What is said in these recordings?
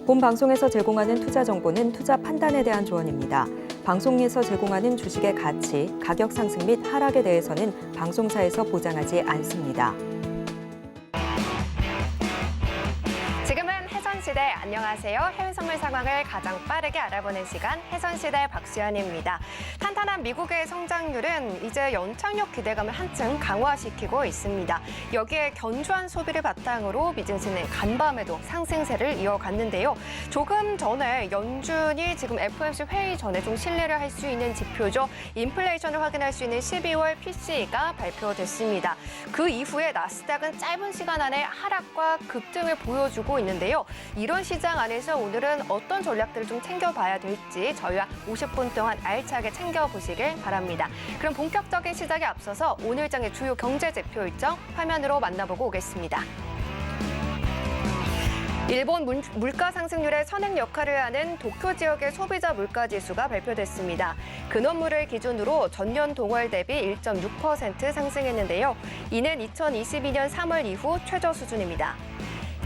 본 방송에서 제공하는 투자 정보는 투자 판단에 대한 조언입니다. 방송에서 제공하는 주식의 가치, 가격 상승 및 하락에 대해서는 방송사에서 보장하지 않습니다. 지금은 해선시대 안녕하세요. 해외 선물 상황을 가장 빠르게 알아보는 시간 해선시대 박수연입니다. 탄탄한 미국의 성장률은 이제 연착륙 기대감을 한층 강화시키고 있습니다. 여기에 견조한 소비를 바탕으로 비즈니스는 간밤에도 상승세를 이어갔는데요. 조금 전에 연준이 지금 FOMC 회의 전에 좀 신뢰를 할 수 있는 지표죠. 인플레이션을 확인할 수 있는 12월 PCE가 발표됐습니다. 그 이후에 나스닥은 짧은 시간 안에 하락과 급등을 보여주고 있는데요. 이런 시장 안에서 오늘은 어떤 전략들을 좀 챙겨봐야 될지 저희와 50분 동안 알차게 챙겨보시길 바랍니다. 그럼 본격적인 시작에 앞서서 오늘장의 주요 경제 지표 일정 화면으로 만나보고 오겠습니다. 일본 물가 상승률의 선행 역할을 하는 도쿄 지역의 소비자 물가지수가 발표됐습니다. 근원물을 기준으로 전년 동월 대비 1.6% 상승했는데요. 이는 2022년 3월 이후 최저 수준입니다.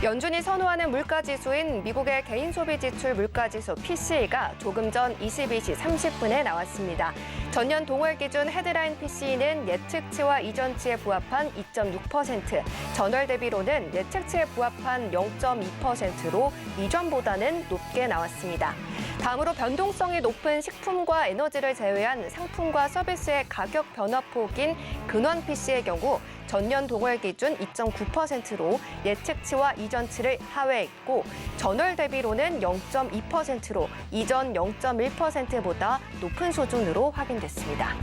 연준이 선호하는 물가지수인 미국의 개인소비지출 물가지수 PCE가 조금 전 22시 30분에 나왔습니다. 전년 동월 기준 헤드라인 PCE는 예측치와 이전치에 부합한 2.6%, 전월 대비로는 예측치에 부합한 0.2%로 이전보다는 높게 나왔습니다. 다음으로 변동성이 높은 식품과 에너지를 제외한 상품과 서비스의 가격 변화폭인 근원 PC의 경우 전년 동월 기준 2.9%로 예측치와 이전치를 하회했고 전월 대비로는 0.2%로 이전 0.1%보다 높은 수준으로 확인됐습니다.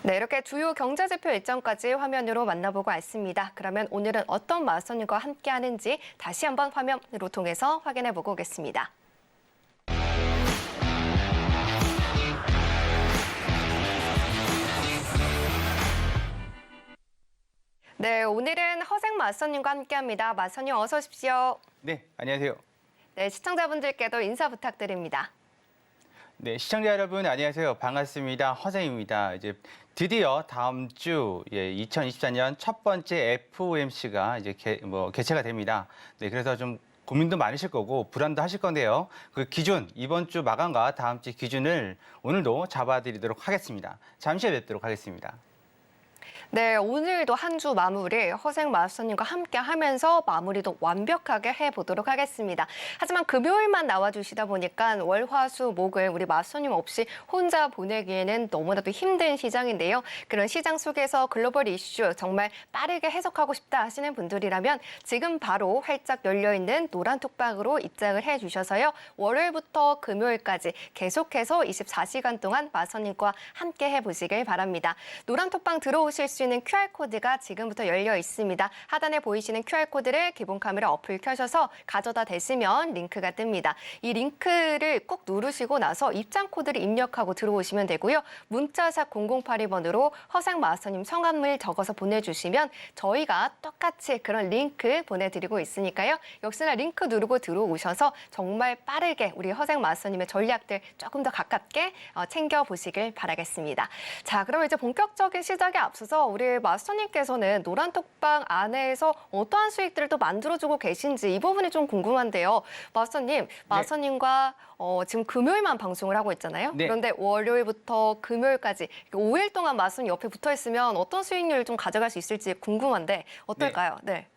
네, 이렇게 주요 경제지표 일정까지 화면으로 만나보고 왔습니다. 그러면 오늘은 어떤 마선님과 함께하는지 다시 한번 화면으로 통해서 확인해보고 오겠습니다. 네, 오늘은 허생 마선님과 함께합니다. 마선님 어서 오십시오. 네, 안녕하세요. 네, 시청자분들께도 인사 부탁드립니다. 네, 시청자 여러분 안녕하세요. 반갑습니다. 허생입니다. 이제 드디어 다음 주 2024년 첫 번째 FOMC가 이제 개최가 됩니다. 네, 그래서 좀 고민도 많으실 거고 불안도 하실 건데요. 그 기준 이번 주 마감과 다음 주 기준을 오늘도 잡아드리도록 하겠습니다. 잠시 후에 뵙도록 하겠습니다. 네, 오늘도 한 주 마무리 허생 마스터님과 함께 하면서 마무리도 완벽하게 해보도록 하겠습니다. 하지만 금요일만 나와주시다 보니까 월, 화, 수, 목을 우리 마스터님 없이 혼자 보내기에는 너무나도 힘든 시장인데요. 그런 시장 속에서 글로벌 이슈 정말 빠르게 해석하고 싶다 하시는 분들이라면 지금 바로 활짝 열려있는 노란톡방으로 입장을 해주셔서요. 월요일부터 금요일까지 계속해서 24시간 동안 마스터님과 함께 해보시길 바랍니다. 노란톡방 들어오실 수 있는 QR코드가 지금부터 열려 있습니다. 하단에 보이시는 QR코드를 기본 카메라 어플 켜셔서 가져다 대시면 링크가 뜹니다. 이 링크를 꼭 누르시고 나서 입장 코드를 입력하고 들어오시면 되고요. 문자샵 0082번으로 허생 마스터님 성함을 적어서 보내주시면 저희가 똑같이 그런 링크 보내드리고 있으니까요. 역시나 링크 누르고 들어오셔서 정말 빠르게 우리 허생 마스터님의 전략들 조금 더 가깝게 챙겨보시길 바라겠습니다. 자, 그럼 이제 본격적인 시작에 앞서서 우리 마스터님께서는 노란톡방 안에서 어떠한 수익들을 또 만들어주고 계신지 이 부분이 좀 궁금한데요. 마스터님, 마스터님과 지금 금요일만 방송을 하고 있잖아요. 네. 그런데 월요일부터 금요일까지 5일 동안 마스터님 옆에 붙어 있으면 어떤 수익률을 좀 가져갈 수 있을지 궁금한데 어떨까요? 네.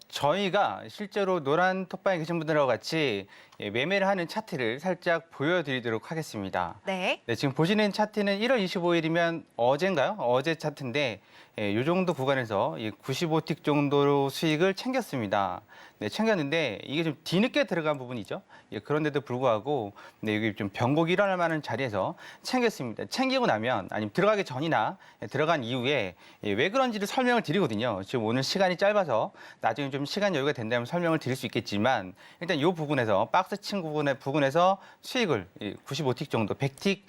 저희가 실제로 노란 톡방에 계신 분들하고 같이 매매를 하는 차트를 살짝 보여드리도록 하겠습니다. 네. 네, 지금 보시는 차트는 1월 25일이면 어제인가요? 어제 차트인데 이 정도 구간에서 95틱 정도로 수익을 챙겼습니다. 네, 챙겼는데 이게 좀 뒤늦게 들어간 부분이죠. 그런데도 불구하고 여기 좀 변곡이 일어날 만한 자리에서 챙겼습니다. 챙기고 나면 아니면 들어가기 전이나 들어간 이후에 왜 그런지를 설명을 드리거든요. 지금 오늘 시간이 짧아서 나중에 좀 시간 여유가 된다면 설명을 드릴 수 있겠지만 일단 이 부분에서 박스 친 부분에서 수익을 95틱 정도, 100틱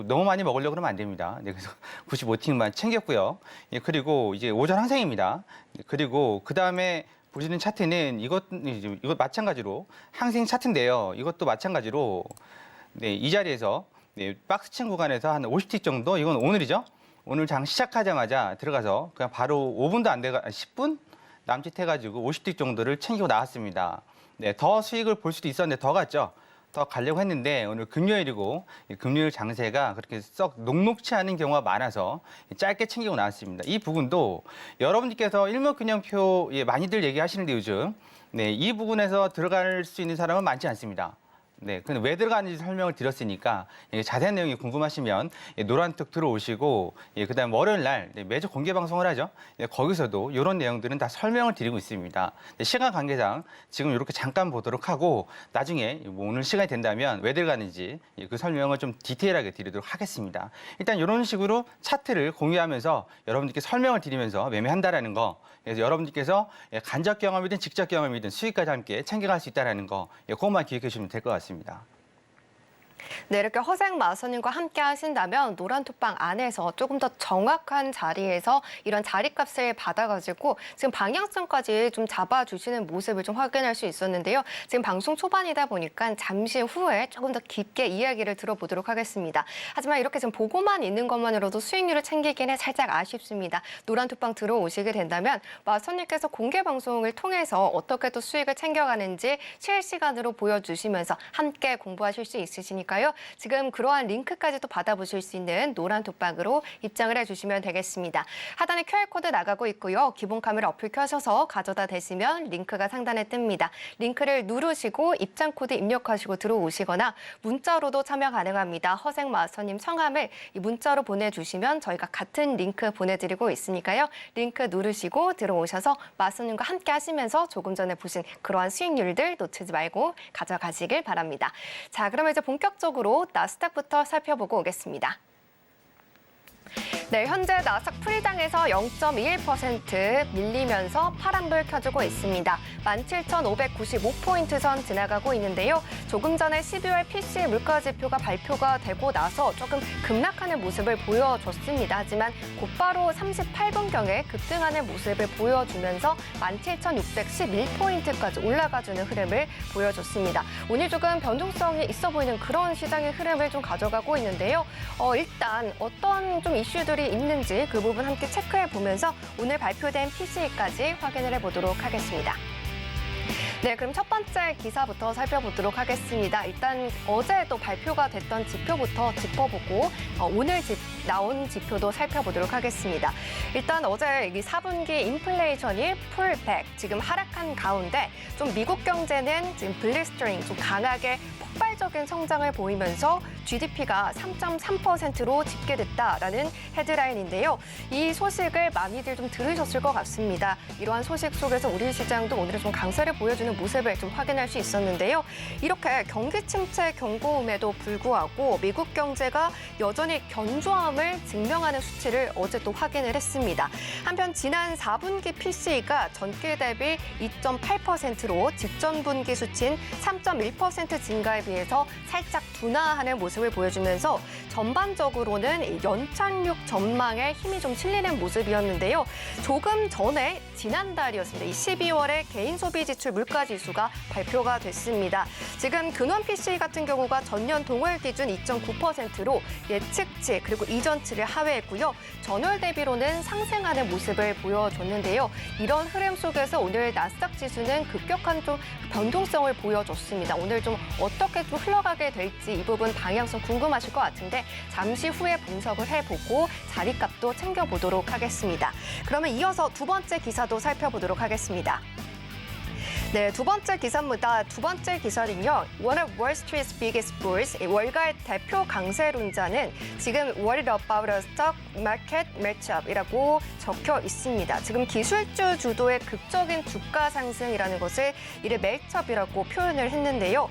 너무 많이 먹으려고 그러면 안 됩니다. 네, 그래서 95틱만 챙겼고요. 그리고 이제 오전 항생입니다. 그리고 그 다음에 보시는 차트는 이것 마찬가지로 항생 차트인데요. 이것도 마찬가지로 이 자리에서 박스 친 구간에서 한 50틱 정도, 이건 오늘이죠. 오늘 장 시작하자마자 들어가서 그냥 바로 5분도 안 돼가 10분 남짓해가지고 50틱 정도를 챙기고 나왔습니다. 네, 더 수익을 볼 수도 있었는데 더 갔죠. 더 가려고 했는데 오늘 금요일이고 금요일 장세가 그렇게 썩 녹록치 않은 경우가 많아서 짧게 챙기고 나왔습니다. 이 부분도 여러분들께서 일목균형표 많이들 얘기하시는데 요즘 이 부분에서 들어갈 수 있는 사람은 많지 않습니다. 근데 왜 들어가는지 설명을 드렸으니까 자세한 내용이 궁금하시면 노란톡 들어오시고 그다음 월요일 날 매주 공개 방송을 하죠. 거기서도 이런 내용들은 다 설명을 드리고 있습니다. 시간 관계상 지금 이렇게 잠깐 보도록 하고 나중에 오늘 시간이 된다면 왜 들어가는지 그 설명을 좀 디테일하게 드리도록 하겠습니다. 일단 이런 식으로 차트를 공유하면서 여러분들께 설명을 드리면서 매매한다라는 거, 그래서 여러분들께서 간접 경험이든 직접 경험이든 수익까지 함께 챙겨갈 수 있다는 거, 그것만 기억해 주시면 될 것 같습니다. 네, 이렇게 허생 마선님과 함께 하신다면 노란톡방 안에서 조금 더 정확한 자리에서 이런 자리값을 받아가지고 지금 방향성까지 좀 잡아주시는 모습을 좀 확인할 수 있었는데요. 지금 방송 초반이다 보니까 잠시 후에 조금 더 깊게 이야기를 들어보도록 하겠습니다. 하지만 이렇게 지금 보고만 있는 것만으로도 수익률을 챙기기는 살짝 아쉽습니다. 노란톡방 들어오시게 된다면 마선님께서 공개 방송을 통해서 어떻게 또 수익을 챙겨가는지 실시간으로 보여주시면서 함께 공부하실 수 있으시니까요. 지금 그러한 링크까지도 받아보실 수 있는 노란톡방으로 입장을 해주시면 되겠습니다. 하단에 QR코드 나가고 있고요. 기본 카메라 어플 켜셔서 가져다 대시면 링크가 상단에 뜹니다. 링크를 누르시고 입장 코드 입력하시고 들어오시거나 문자로도 참여 가능합니다. 허생 마스터님 성함을 이 문자로 보내주시면 저희가 같은 링크 보내드리고 있으니까요. 링크 누르시고 들어오셔서 마스터님과 함께 하시면서 조금 전에 보신 그러한 수익률들 놓치지 말고 가져가시길 바랍니다. 자, 그러면 이제 본격적으로 나스닥부터 살펴보고 오겠습니다. 네, 현재 나스닥 프리장에서 0.21% 밀리면서 파란불 켜주고 있습니다. 17,595포인트 선 지나가고 있는데요. 조금 전에 12월 PCE 물가지표가 발표가 되고 나서 조금 급락하는 모습을 보여줬습니다. 하지만 곧바로 38분경에 급등하는 모습을 보여주면서 17,611포인트까지 올라가주는 흐름을 보여줬습니다. 오늘 조금 변동성이 있어 보이는 그런 시장의 흐름을 좀 가져가고 있는데요. 일단 어떤 좀 이슈들이 있는지 그 부분 함께 체크해 보면서 오늘 발표된 PCE까지 확인을 해보도록 하겠습니다. 네, 그럼 첫 번째 기사부터 살펴보도록 하겠습니다. 일단 어제 또 발표가 됐던 지표부터 짚어보고 오늘 나온 지표도 살펴보도록 하겠습니다. 일단 어제 이 4분기 인플레이션이 풀백, 지금 하락한 가운데 좀 미국 경제는 지금 블리스터링, 좀 강하게 폭발적인 성장을 보이면서 GDP가 3.3%로 집계됐다라는 헤드라인인데요. 이 소식을 많이들 좀 들으셨을 것 같습니다. 이러한 소식 속에서 우리 시장도 오늘은 좀 강세를 보여주는 모습을 좀 확인할 수 있었는데요. 이렇게 경기 침체 경고음에도 불구하고 미국 경제가 여전히 견조함을 증명하는 수치를 어제 또 확인을 했습니다. 한편 지난 4분기 PCE가 전기 대비 2.8%로 직전 분기 수치인 3.1% 증가에 비해서 살짝 둔화하는 모습을 보여주면서 전반적으로는 연착륙 전망에 힘이 좀 실리는 모습이었는데요. 조금 전에 지난달이었습니다. 이 12월에 개인 소비 지출 물가 지수가 발표가 됐습니다. 지금 근원 PCE 같은 경우가 전년 동월 기준 2.9%로 예측치 그리고 이전치를 하회했고요. 전월 대비로는 상승하는 모습을 보여줬는데요. 이런 흐름 속에서 오늘 나스닥 지수는 급격한 좀 변동성을 보여줬습니다. 오늘 좀 어떻게 좀 흘러가게 될지 이 부분 방향성 궁금하실 것 같은데 잠시 후에 분석을 해보고 자리값도 챙겨보도록 하겠습니다. 그러면 이어서 두 번째 기사도 살펴보도록 하겠습니다. 네, 두 번째 기사입니다. 두 번째 기사는요. One of Wall Street's biggest bulls, 월가의 대표 강세론자는 지금 Worried about a stock market match-up이라고 적혀 있습니다. 지금 기술주 주도의 극적인 주가 상승이라는 것을 이를 match-up이라고 표현을 했는데요.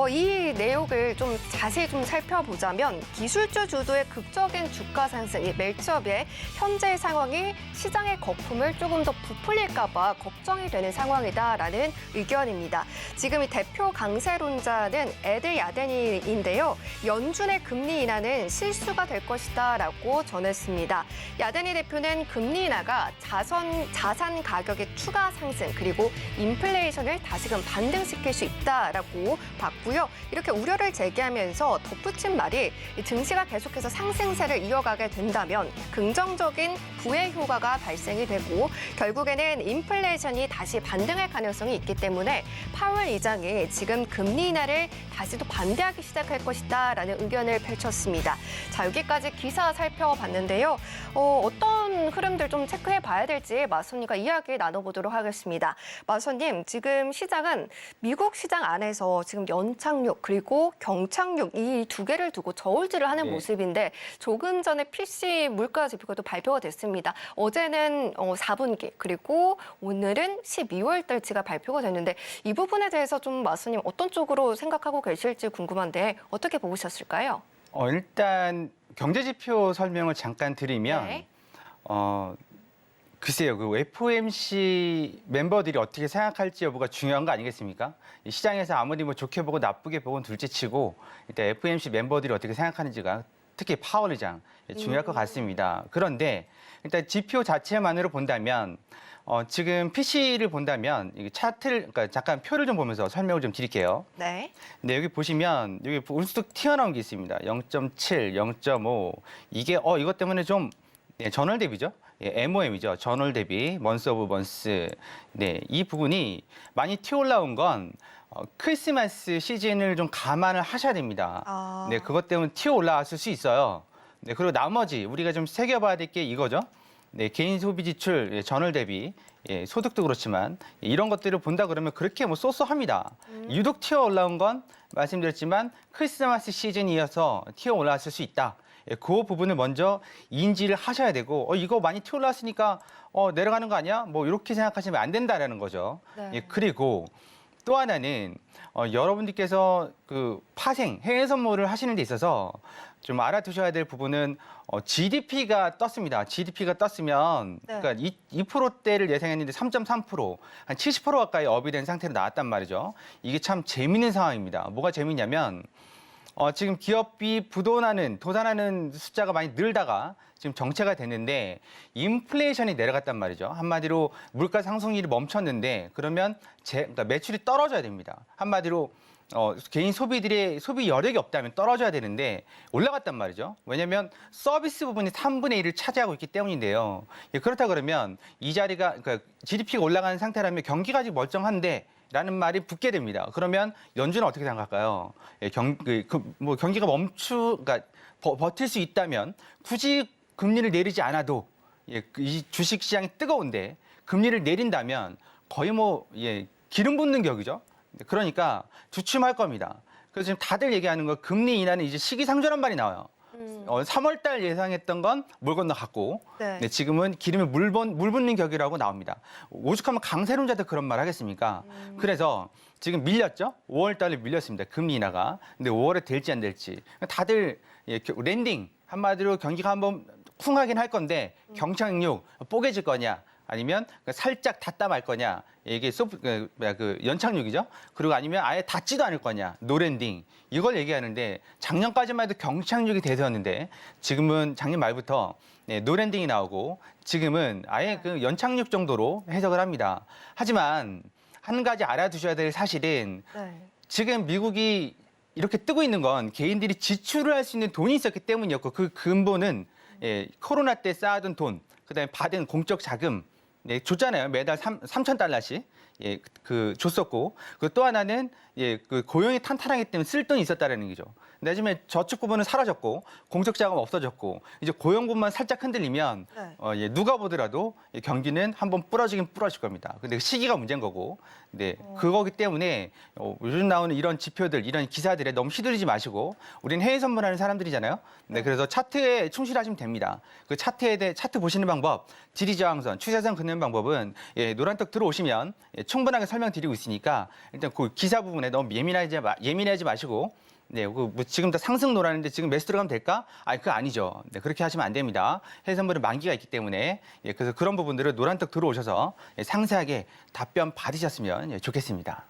이 내용을 좀 자세히 좀 살펴보자면 기술주 주도의 극적인 주가 상승, 이 match-up의 현재 상황이 시장의 거품을 조금 더 부풀릴까 봐 걱정이 되는 상황이다라는 의견입니다. 지금 이 대표 강세론자는 에드 야데니인데요. 연준의 금리 인하는 실수가 될 것이다라고 전했습니다. 야데니 대표는 금리 인하가 자산 가격의 추가 상승 그리고 인플레이션을 다시금 반등시킬 수 있다라고 봤고요. 이렇게 우려를 제기하면서 덧붙인 말이 증시가 계속해서 상승세를 이어가게 된다면 긍정적인 부의 효과가 발생이 되고 결국에는 인플레이션이 다시 반등할 가능성이 있기 때문에 파월 의장이 지금 금리 인하를 다시 또 반대하기 시작할 것이다라는 의견을 펼쳤습니다. 자, 여기까지 기사 살펴봤는데요. 어떤 흐름들 좀 체크해 봐야 될지 마선님과 이야기 나눠보도록 하겠습니다. 마선님, 지금 시장은 미국 시장 안에서 지금 연착륙 그리고 경착륙 이 두 개를 두고 저울질을 하는 모습인데 조금 전에 PC 물가 지표가 또 발표가 됐습니다. 어제는 4분기 그리고 오늘은 12월 달치가 발표가 됐는데 이 부분에 대해서 좀 마선님 어떤 쪽으로 생각하고 계실지 궁금한데 어떻게 보셨을까요? 일단 경제 지표 설명을 잠깐 드리면 네. 글쎄요, 그 FOMC 멤버들이 어떻게 생각할지 여부가 중요한 거 아니겠습니까? 이 시장에서 아무리 뭐 좋게 보고 나쁘게 보고는 둘째치고 일단 FOMC 멤버들이 어떻게 생각하는지가 특히 파월 의장 중요할 것 같습니다. 그런데 일단 지표 자체만으로 본다면 지금 PC를 본다면 이 차트를 그러니까 잠깐 표를 좀 보면서 설명을 좀 드릴게요. 네. 네, 여기 보시면 여기 우뚝 튀어나온 게 있습니다. 0.7, 0.5 이게 이것 때문에 좀 전월 대비죠. MOM이죠. 전월 대비, 먼스 오브 먼스. 네, 이 부분이 많이 튀어 올라온 건 크리스마스 시즌을 좀 감안을 하셔야 됩니다. 네, 그것 때문에 튀어 올라왔을 수 있어요. 네, 그리고 나머지 우리가 좀 새겨봐야 될 게 이거죠. 네, 개인 소비 지출 전월 대비 소득도 그렇지만 이런 것들을 본다 그러면 그렇게 뭐 쏘쏘합니다. 유독 튀어 올라온 건 말씀드렸지만 크리스마스 시즌이어서 튀어 올라왔을 수 있다. 그 부분을 먼저 인지를 하셔야 되고 이거 많이 튀어 올라왔으니까 내려가는 거 아니야? 뭐 이렇게 생각하시면 안 된다라는 거죠. 네. 그리고 또 하나는 여러분들께서 그 파생 해외 선물을 하시는 데 있어서 좀 알아두셔야 될 부분은 GDP가 떴습니다. GDP가 떴으면 네. 그러니까 2%대를 예상했는데 3.3%, 한 70% 가까이 업이 된 상태로 나왔단 말이죠. 이게 참 재밌는 상황입니다. 뭐가 재밌냐면 지금 기업이 도산하는 숫자가 많이 늘다가 지금 정체가 됐는데 인플레이션이 내려갔단 말이죠. 한마디로 물가 상승률이 멈췄는데 그러면 그러니까 매출이 떨어져야 됩니다. 한마디로 개인 소비들의 소비 여력이 없다면 떨어져야 되는데 올라갔단 말이죠. 왜냐하면 서비스 부분이 3분의 1을 차지하고 있기 때문인데요. 그렇다 그러면 이 자리가 그러니까 GDP가 올라가는 상태라면 경기가 아직 멀쩡한데 라는 말이 붙게 됩니다. 그러면 연준은 어떻게 생각할까요? 경기가 그러니까 버틸 수 있다면 굳이 금리를 내리지 않아도 이 주식 시장이 뜨거운데 금리를 내린다면 거의 기름 붓는 격이죠. 그러니까 주춤할 겁니다. 그래서 지금 다들 얘기하는 거 금리 인하는 이제 시기상조란 말이 나와요. 3월 달 예상했던 건 물 건너갔고 네. 지금은 기름에 물 붓는 격이라고 나옵니다. 오죽하면 강세론자들 그런 말 하겠습니까? 그래서 지금 밀렸죠? 5월 달에 밀렸습니다. 금리 인하가. 근데 5월에 될지 안 될지. 다들 랜딩, 한마디로 경기가 한번 쿵하긴 할 건데 경착륙 뽀개질 거냐 아니면 살짝 닫다 말 거냐 이게 연착륙이죠. 그리고 아니면 아예 닫지도 않을 거냐 노랜딩 이걸 얘기하는데 작년까지만 해도 경착륙이 대세였는데 지금은 작년 말부터 노랜딩이 나오고 지금은 아예 그 연착륙 정도로 해석을 합니다. 하지만 한 가지 알아두셔야 될 사실은 네. 지금 미국이 이렇게 뜨고 있는 건 개인들이 지출을 할 수 있는 돈이 있었기 때문이었고 그 근본은 코로나 때 쌓아둔 돈, 그다음에 받은 공적 자금 줬잖아요. 매달 3,000달러씩 줬었고 그리고 또 하나는 그 고용이 탄탄하기 때문에 쓸 돈이 있었다라는 거죠. 근데 요즘에 저축 부분은 사라졌고 공적 자금 없어졌고 이제 고용 부분만 살짝 흔들리면 누가 보더라도 경기는 한번 부러지긴 부러질 겁니다. 근데 시기가 문제인 거고, 그거기 때문에 요즘 나오는 이런 지표들, 이런 기사들에 너무 휘둘리지 마시고 우리는 해외 선물하는 사람들이잖아요. 그래서 차트에 충실하시면 됩니다. 그 차트 보시는 방법, 지리저항선, 추세선 긋는 방법은 노란떡 들어오시면 충분하게 설명드리고 있으니까 일단 그 기사 부분에 너무 예민하지 마시고. 네, 뭐 지금 다 상승 노라는데 지금 매수 들어가면 될까? 그거 아니죠. 네, 그렇게 하시면 안 됩니다. 해외선물은 만기가 있기 때문에 그래서 그런 부분들을 노란떡 들어오셔서 상세하게 답변 받으셨으면 좋겠습니다.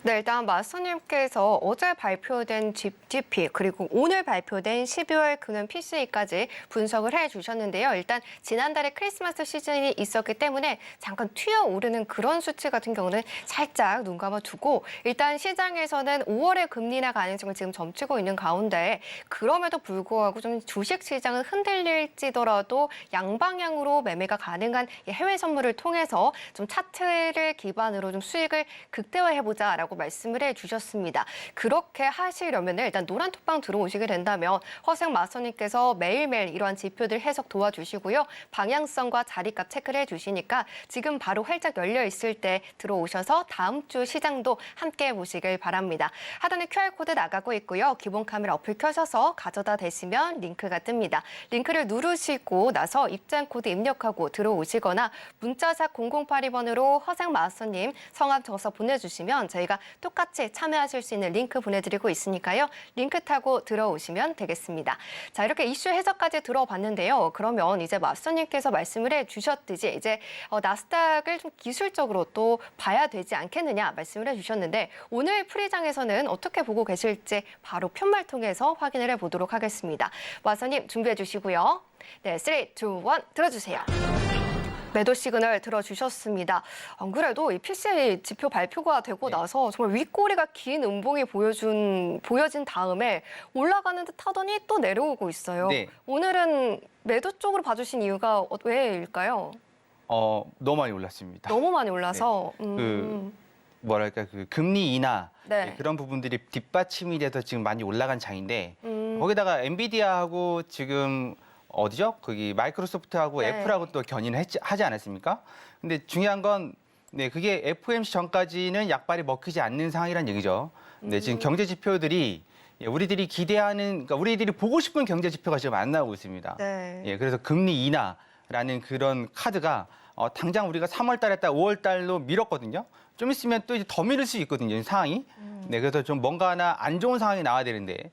네, 일단 마스터님께서 어제 발표된 GDP 그리고 오늘 발표된 12월 금융 PCE까지 분석을 해주셨는데요. 일단 지난달에 크리스마스 시즌이 있었기 때문에 잠깐 튀어오르는 그런 수치 같은 경우는 살짝 눈 감아두고 일단 시장에서는 5월의 금리 인하 가능성을 지금 점치고 있는 가운데 그럼에도 불구하고 좀 주식 시장은 흔들릴지더라도 양방향으로 매매가 가능한 해외 선물을 통해서 좀 차트를 기반으로 좀 수익을 극대화해보자. 라고 말씀을 해주셨습니다. 그렇게 하시려면 일단 노란톡방 들어오시게 된다면 허생 마스터님께서 매일매일 이러한 지표들 해석 도와주시고요. 방향성과 자리값 체크를 해주시니까 지금 바로 활짝 열려 있을 때 들어오셔서 다음 주 시장도 함께 보시길 바랍니다. 하단에 QR코드 나가고 있고요. 기본 카메라 어플 켜셔서 가져다 대시면 링크가 뜹니다. 링크를 누르시고 나서 입장 코드 입력하고 들어오시거나 문자샵 0082번으로 허생 마스터님 성함 적어서 보내주시면 저희가 똑같이 참여하실 수 있는 링크 보내드리고 있으니까요. 링크 타고 들어오시면 되겠습니다. 자, 이렇게 이슈 해석까지 들어봤는데요. 그러면 이제 마스터님께서 말씀을 해주셨듯이 이제 나스닥을 좀 기술적으로 또 봐야 되지 않겠느냐 말씀을 해주셨는데 오늘 프리장에서는 어떻게 보고 계실지 바로 편말 통해서 확인을 해보도록 하겠습니다. 마스터님 준비해 주시고요. 네, 3, 2, 1 들어주세요. 매도 시그널 들어주셨습니다. 안 그래도 이 PCE 지표 발표가 되고 나서 정말 윗꼬리가 긴 음봉이 보여진 다음에 올라가는 듯 하더니 또 내려오고 있어요. 네. 오늘은 매도 쪽으로 봐주신 이유가 왜일까요? 너무 많이 올랐습니다. 너무 많이 올라서. 뭐랄까 그 금리 인하 네. 그런 부분들이 뒷받침이 돼서 지금 많이 올라간 장인데 음. 거기다가 엔비디아하고 지금 어디죠? 거기 마이크로소프트하고 네. 애플하고 또 견인을 하지 않았습니까? 근데 중요한 건 그게 FOMC 전까지는 약발이 먹히지 않는 상황이란 얘기죠. 근데 지금 경제 지표들이 우리들이 기대하는, 그러니까 우리들이 보고 싶은 경제 지표가 지금 안 나오고 있습니다. 네. 그래서 금리 인하라는 그런 카드가 당장 우리가 3월 달에 딱 5월 달로 밀었거든요. 좀 있으면 또 이제 더 밀릴 수 있거든요, 상황이. 그래서 좀 뭔가 하나 안 좋은 상황이 나와야 되는데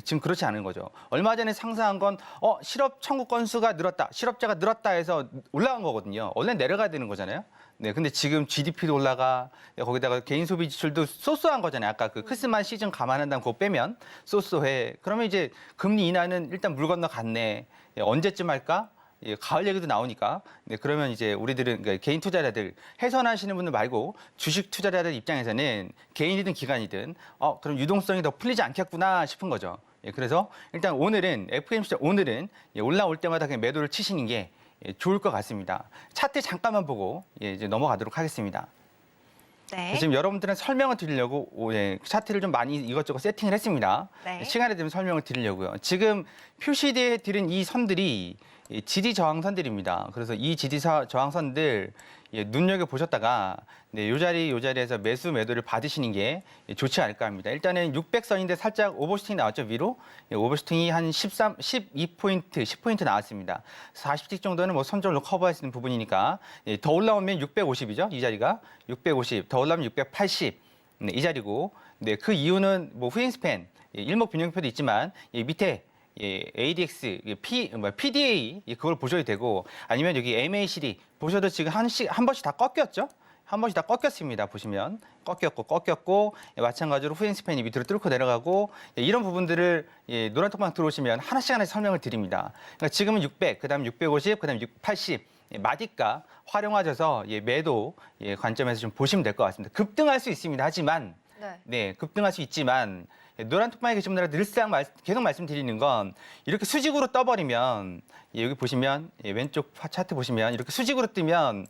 지금 그렇지 않은 거죠. 얼마 전에 상승한 건 실업 청구 건수가 늘었다, 실업자가 늘었다 해서 올라간 거거든요. 원래 내려가야 되는 거잖아요. 근데 지금 GDP도 올라가, 거기다가 개인 소비 지출도 쏘쏘한 거잖아요. 아까 그 크리스마스 시즌 감안한다면 그거 빼면 쏘쏘해. 그러면 이제 금리 인하는 일단 물 건너 갔네. 언제쯤 할까? 가을 얘기도 나오니까. 그러면 이제 우리들은 그러니까 개인 투자자들 해선하시는 분들 말고 주식 투자자들 입장에서는 개인이든 기관이든 그럼 유동성이 더 풀리지 않겠구나 싶은 거죠. 그래서 일단 오늘은 FOMC 오늘은 올라올 때마다 그냥 매도를 치시는 게 좋을 것 같습니다. 차트 잠깐만 보고 이제 넘어가도록 하겠습니다. 네. 지금 여러분들은 설명을 드리려고 차트를 좀 많이 이것저것 세팅을 했습니다. 네. 시간이 되면 설명을 드리려고요. 지금 표시되어 드린 이 선들이 지지 저항선들입니다. 그래서 이 지지 저항선들 눈여겨 보셨다가 요 자리에서 매도를 받으시는 게 좋지 않을까 합니다. 일단은 600선인데 살짝 오버슈팅이 나왔죠, 위로. 오버슈팅이 한 12포인트, 10포인트 나왔습니다. 40틱 정도는 뭐 선절로 커버할 수 있는 부분이니까 더 올라오면 650이죠, 이 자리가. 650, 더 올라오면 680, 이 자리고. 그 이유는 뭐 후행스팬, 일목균형표도 있지만 밑에 ADX, PDA 그걸 보셔야 되고 아니면 여기 MACD 보셔도 지금 한 번씩 다 꺾였죠? 한 번씩 다 꺾였습니다. 보시면 꺾였고 마찬가지로 후행스팬이 밑으로 뚫고 내려가고 이런 부분들을 노란톡방 들어오시면 하나씩 설명을 드립니다. 그러니까 지금은 600, 그다음 650, 그다음 680 마디가 활용하셔서 매도 관점에서 좀 보시면 될 것 같습니다. 급등할 수 있습니다. 하지만 급등할 수 있지만 노란톡방에 계신 분들한테 늘상 계속 말씀드리는 건 이렇게 수직으로 떠버리면 여기 보시면 왼쪽 차트 보시면 이렇게 수직으로 뜨면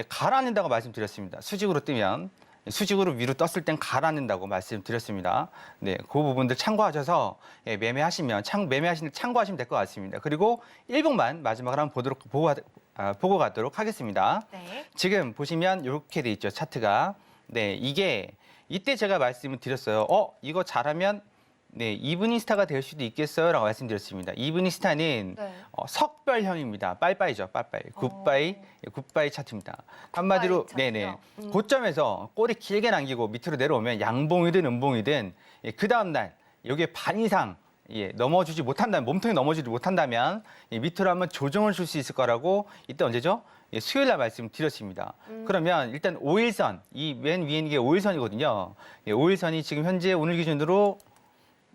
가라앉는다고 말씀드렸습니다. 수직으로 뜨면 수직으로 위로 떴을 땐 가라앉는다고 말씀드렸습니다. 그 부분들 참고하셔서 매매하시는 참고하시면 될 것 같습니다. 그리고 1분만 마지막으로 한번 보고 가도록 하겠습니다. 네. 지금 보시면 이렇게 돼 있죠, 차트가. 이게 이때 제가 말씀을 드렸어요. 이거 잘하면 이브닝 스타가 될 수도 있겠어요? 라고 말씀드렸습니다. 이브닝 스타는 석별형입니다. 빠이빠이죠, 빠이빠이. 굿바이 차트입니다. 한마디로, 고점에서 꼬리 길게 남기고 밑으로 내려오면 양봉이든 음봉이든 그 다음날 여기에 반 이상 넘어주지 못한다면, 몸통이 넘어지지 못한다면 밑으로 한번 조정을 줄 수 있을 거라고 이때 언제죠? 수요일 날 말씀드렸습니다. 그러면 일단 5일선, 이 맨 위에 있는 게 5일선이거든요. 5일선이 지금 현재 오늘 기준으로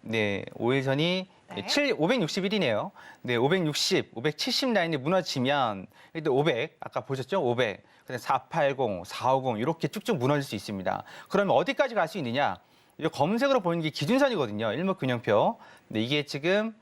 5일선이 네. 561이네요. 네, 560, 570 라인이 무너지면 일단 500, 아까 보셨죠? 500, 그다음에 480, 450 이렇게 쭉쭉 무너질 수 있습니다. 그러면 어디까지 갈 수 있느냐? 이 검은색으로 보이는 게 기준선이거든요. 일목균형표. 근데 이게 지금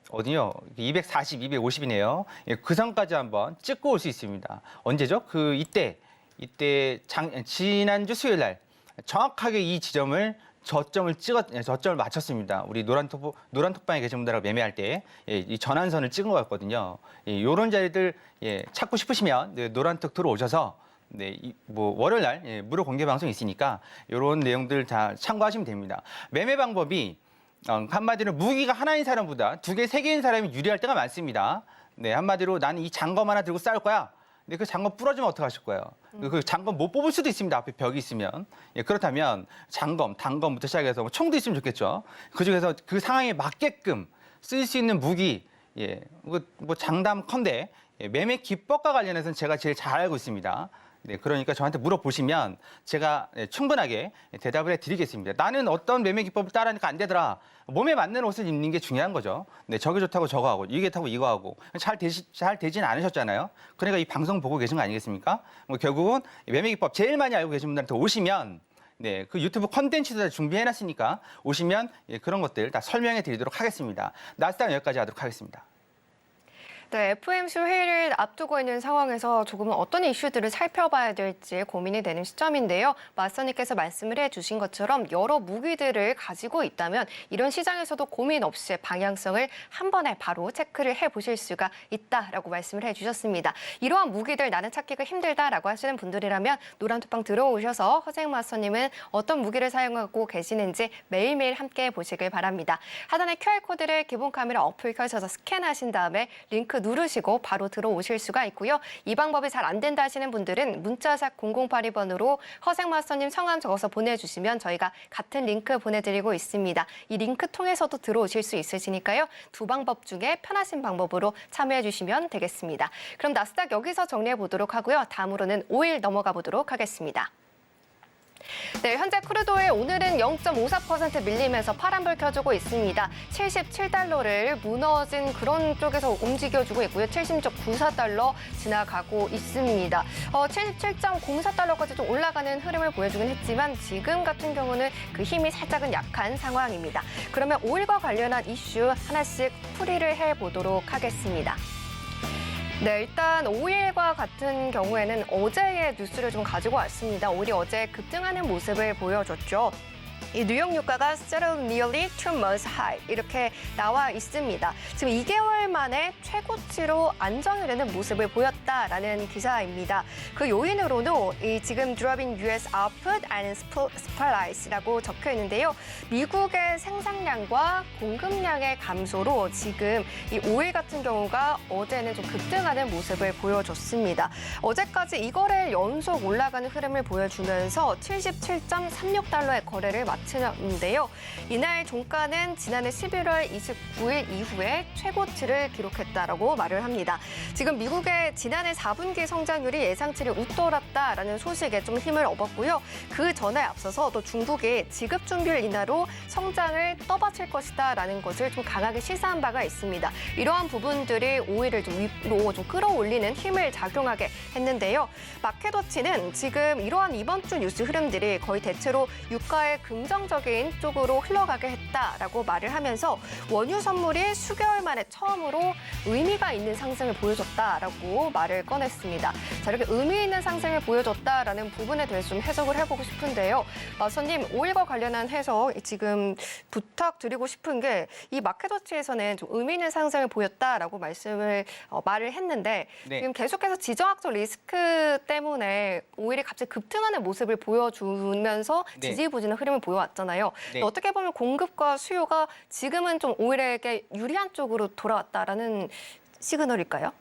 어디요? 240, 250이네요. 그 선까지 한번 찍고 올 수 있습니다. 언제죠? 이때 지난주 수요일 날 정확하게 이 지점을 저점을 맞췄습니다. 우리 노란톡방에 계신 분들하고 매매할 때 이 전환선을 찍은 거였거든요. 이런 자리들 찾고 싶으시면 노란톡 들어오셔서 월요일 날 무료 공개 방송 있으니까 이런 내용들 다 참고하시면 됩니다. 매매 방법이 한마디로 무기가 하나인 사람보다 2개, 3개인 사람이 유리할 때가 많습니다. 한마디로 나는 이 장검 하나 들고 싸울 거야. 근데 그 장검 부러지면 어떡하실 거예요? 그 장검 못 뽑을 수도 있습니다. 앞에 벽이 있으면. 그렇다면 장검, 단검부터 시작해서 총도 있으면 좋겠죠. 그중에서 그 상황에 맞게끔 쓸 수 있는 무기, 장담컨대 매매 기법과 관련해서는 제가 제일 잘 알고 있습니다. 그러니까 저한테 물어보시면 제가 충분하게 대답을 해드리겠습니다. 나는 어떤 매매 기법을 따라하니까 안 되더라. 몸에 맞는 옷을 입는 게 중요한 거죠. 저게 좋다고 저거 하고, 이게 좋다고 이거 하고. 잘 되진 않으셨잖아요. 그러니까 이 방송 보고 계신 거 아니겠습니까? 결국은 매매 기법 제일 많이 알고 계신 분들한테 오시면 그 유튜브 컨텐츠도 다 준비해놨으니까 오시면 그런 것들 다 설명해 드리도록 하겠습니다. 나스닥 여기까지 하도록 하겠습니다. 네, FOMC 회의를 앞두고 있는 상황에서 조금은 어떤 이슈들을 살펴봐야 될지 고민이 되는 시점인데요. 마스터님께서 말씀을 해주신 것처럼 여러 무기들을 가지고 있다면 이런 시장에서도 고민 없이 방향성을 한 번에 바로 체크를 해보실 수가 있다라고 말씀을 해주셨습니다. 이러한 무기들 나는 찾기가 힘들다라고 하시는 분들이라면 노란톡방 들어오셔서 허생 마스터님은 어떤 무기를 사용하고 계시는지 매일매일 함께 보시길 바랍니다. 하단에 QR코드를 기본 카메라 어플 켜셔서 스캔하신 다음에 링크 누르시고 바로 들어오실 수가 있고요. 이 방법이 잘 안 된다 하시는 분들은 문자샵 0082번으로 허생 마스터님 성함 적어서 보내주시면 저희가 같은 링크 보내드리고 있습니다. 이 링크 통해서도 들어오실 수 있으시니까요. 두 방법 중에 편하신 방법으로 참여해 주시면 되겠습니다. 그럼 나스닥 여기서 정리해 보도록 하고요. 다음으로는 5일 넘어가 보도록 하겠습니다. 네, 현재 크루드오일 오늘은 0.54% 밀리면서 파란불 켜주고 있습니다. 77달러를 무너진 그런 쪽에서 움직여주고 있고요. 76.94달러 지나가고 있습니다. 77.04달러까지 좀 올라가는 흐름을 보여주긴 했지만 지금 같은 경우는 그 힘이 살짝은 약한 상황입니다. 그러면 오일과 관련한 이슈 하나씩 풀이를 해보도록 하겠습니다. 네, 일단 오일과 같은 경우에는 어제의 뉴스를 좀 가지고 왔습니다. 오일이 어제 급등하는 모습을 보여줬죠. 이 뉴욕 유가가 settled nearly 2 months high 이렇게 나와 있습니다. 지금 2개월 만에 최고치로 안정이 되는 모습을 보였다라는 기사입니다. 그 요인으로도 이 지금 dropping US output and supplies라고 적혀 있는데요. 미국의 생산량과 공급량의 감소로 지금 이 오일 같은 경우가 어제는 좀 급등하는 모습을 보여줬습니다. 어제까지 이거를 연속 올라가는 흐름을 보여주면서 77.36달러의 거래를 마치는데요. 이날 종가는 지난해 11월 29일 이후에 최고치를 기록했다라고 말을 합니다. 지금 미국의 지난해 4분기 성장률이 예상치를 웃돌았다라는 소식에 좀 힘을 얻었고요. 그 전에 앞서서 또 중국이 지급 준비율 인하로 성장을 떠받칠 것이다라는 것을 좀 강하게 시사한 바가 있습니다. 이러한 부분들이 오일을 좀 위로 좀 끌어올리는 힘을 작용하게 했는데요. 마켓워치는 지금 이러한 이번 주 뉴스 흐름들이 거의 대체로 유가의 긍정적인 쪽으로 흘러가게 했다라고 말을 하면서 원유 선물이 수개월 만에 처음으로 의미가 있는 상승을 보여줬다라고 말을 꺼냈습니다. 자, 이렇게 의미 있는 상승을 보여줬다라는 부분에 대해서 좀 해석을 해보고 싶은데요. 마선님, 오일과 관련한 해석 지금 부탁드리고 싶은 게 이 마켓워치에서는 좀 의미 있는 상승을 보였다라고 말을 했는데 네. 지금 계속해서 지정학적 리스크 때문에 오일이 갑자기 급등하는 모습을 보여주면서 네. 지지부진한 흐름을 보여왔잖아요. 네. 어떻게 보면 공급과 수요가 지금은 좀 오일에게 유리한 쪽으로 돌아왔다라는 시그널일까요?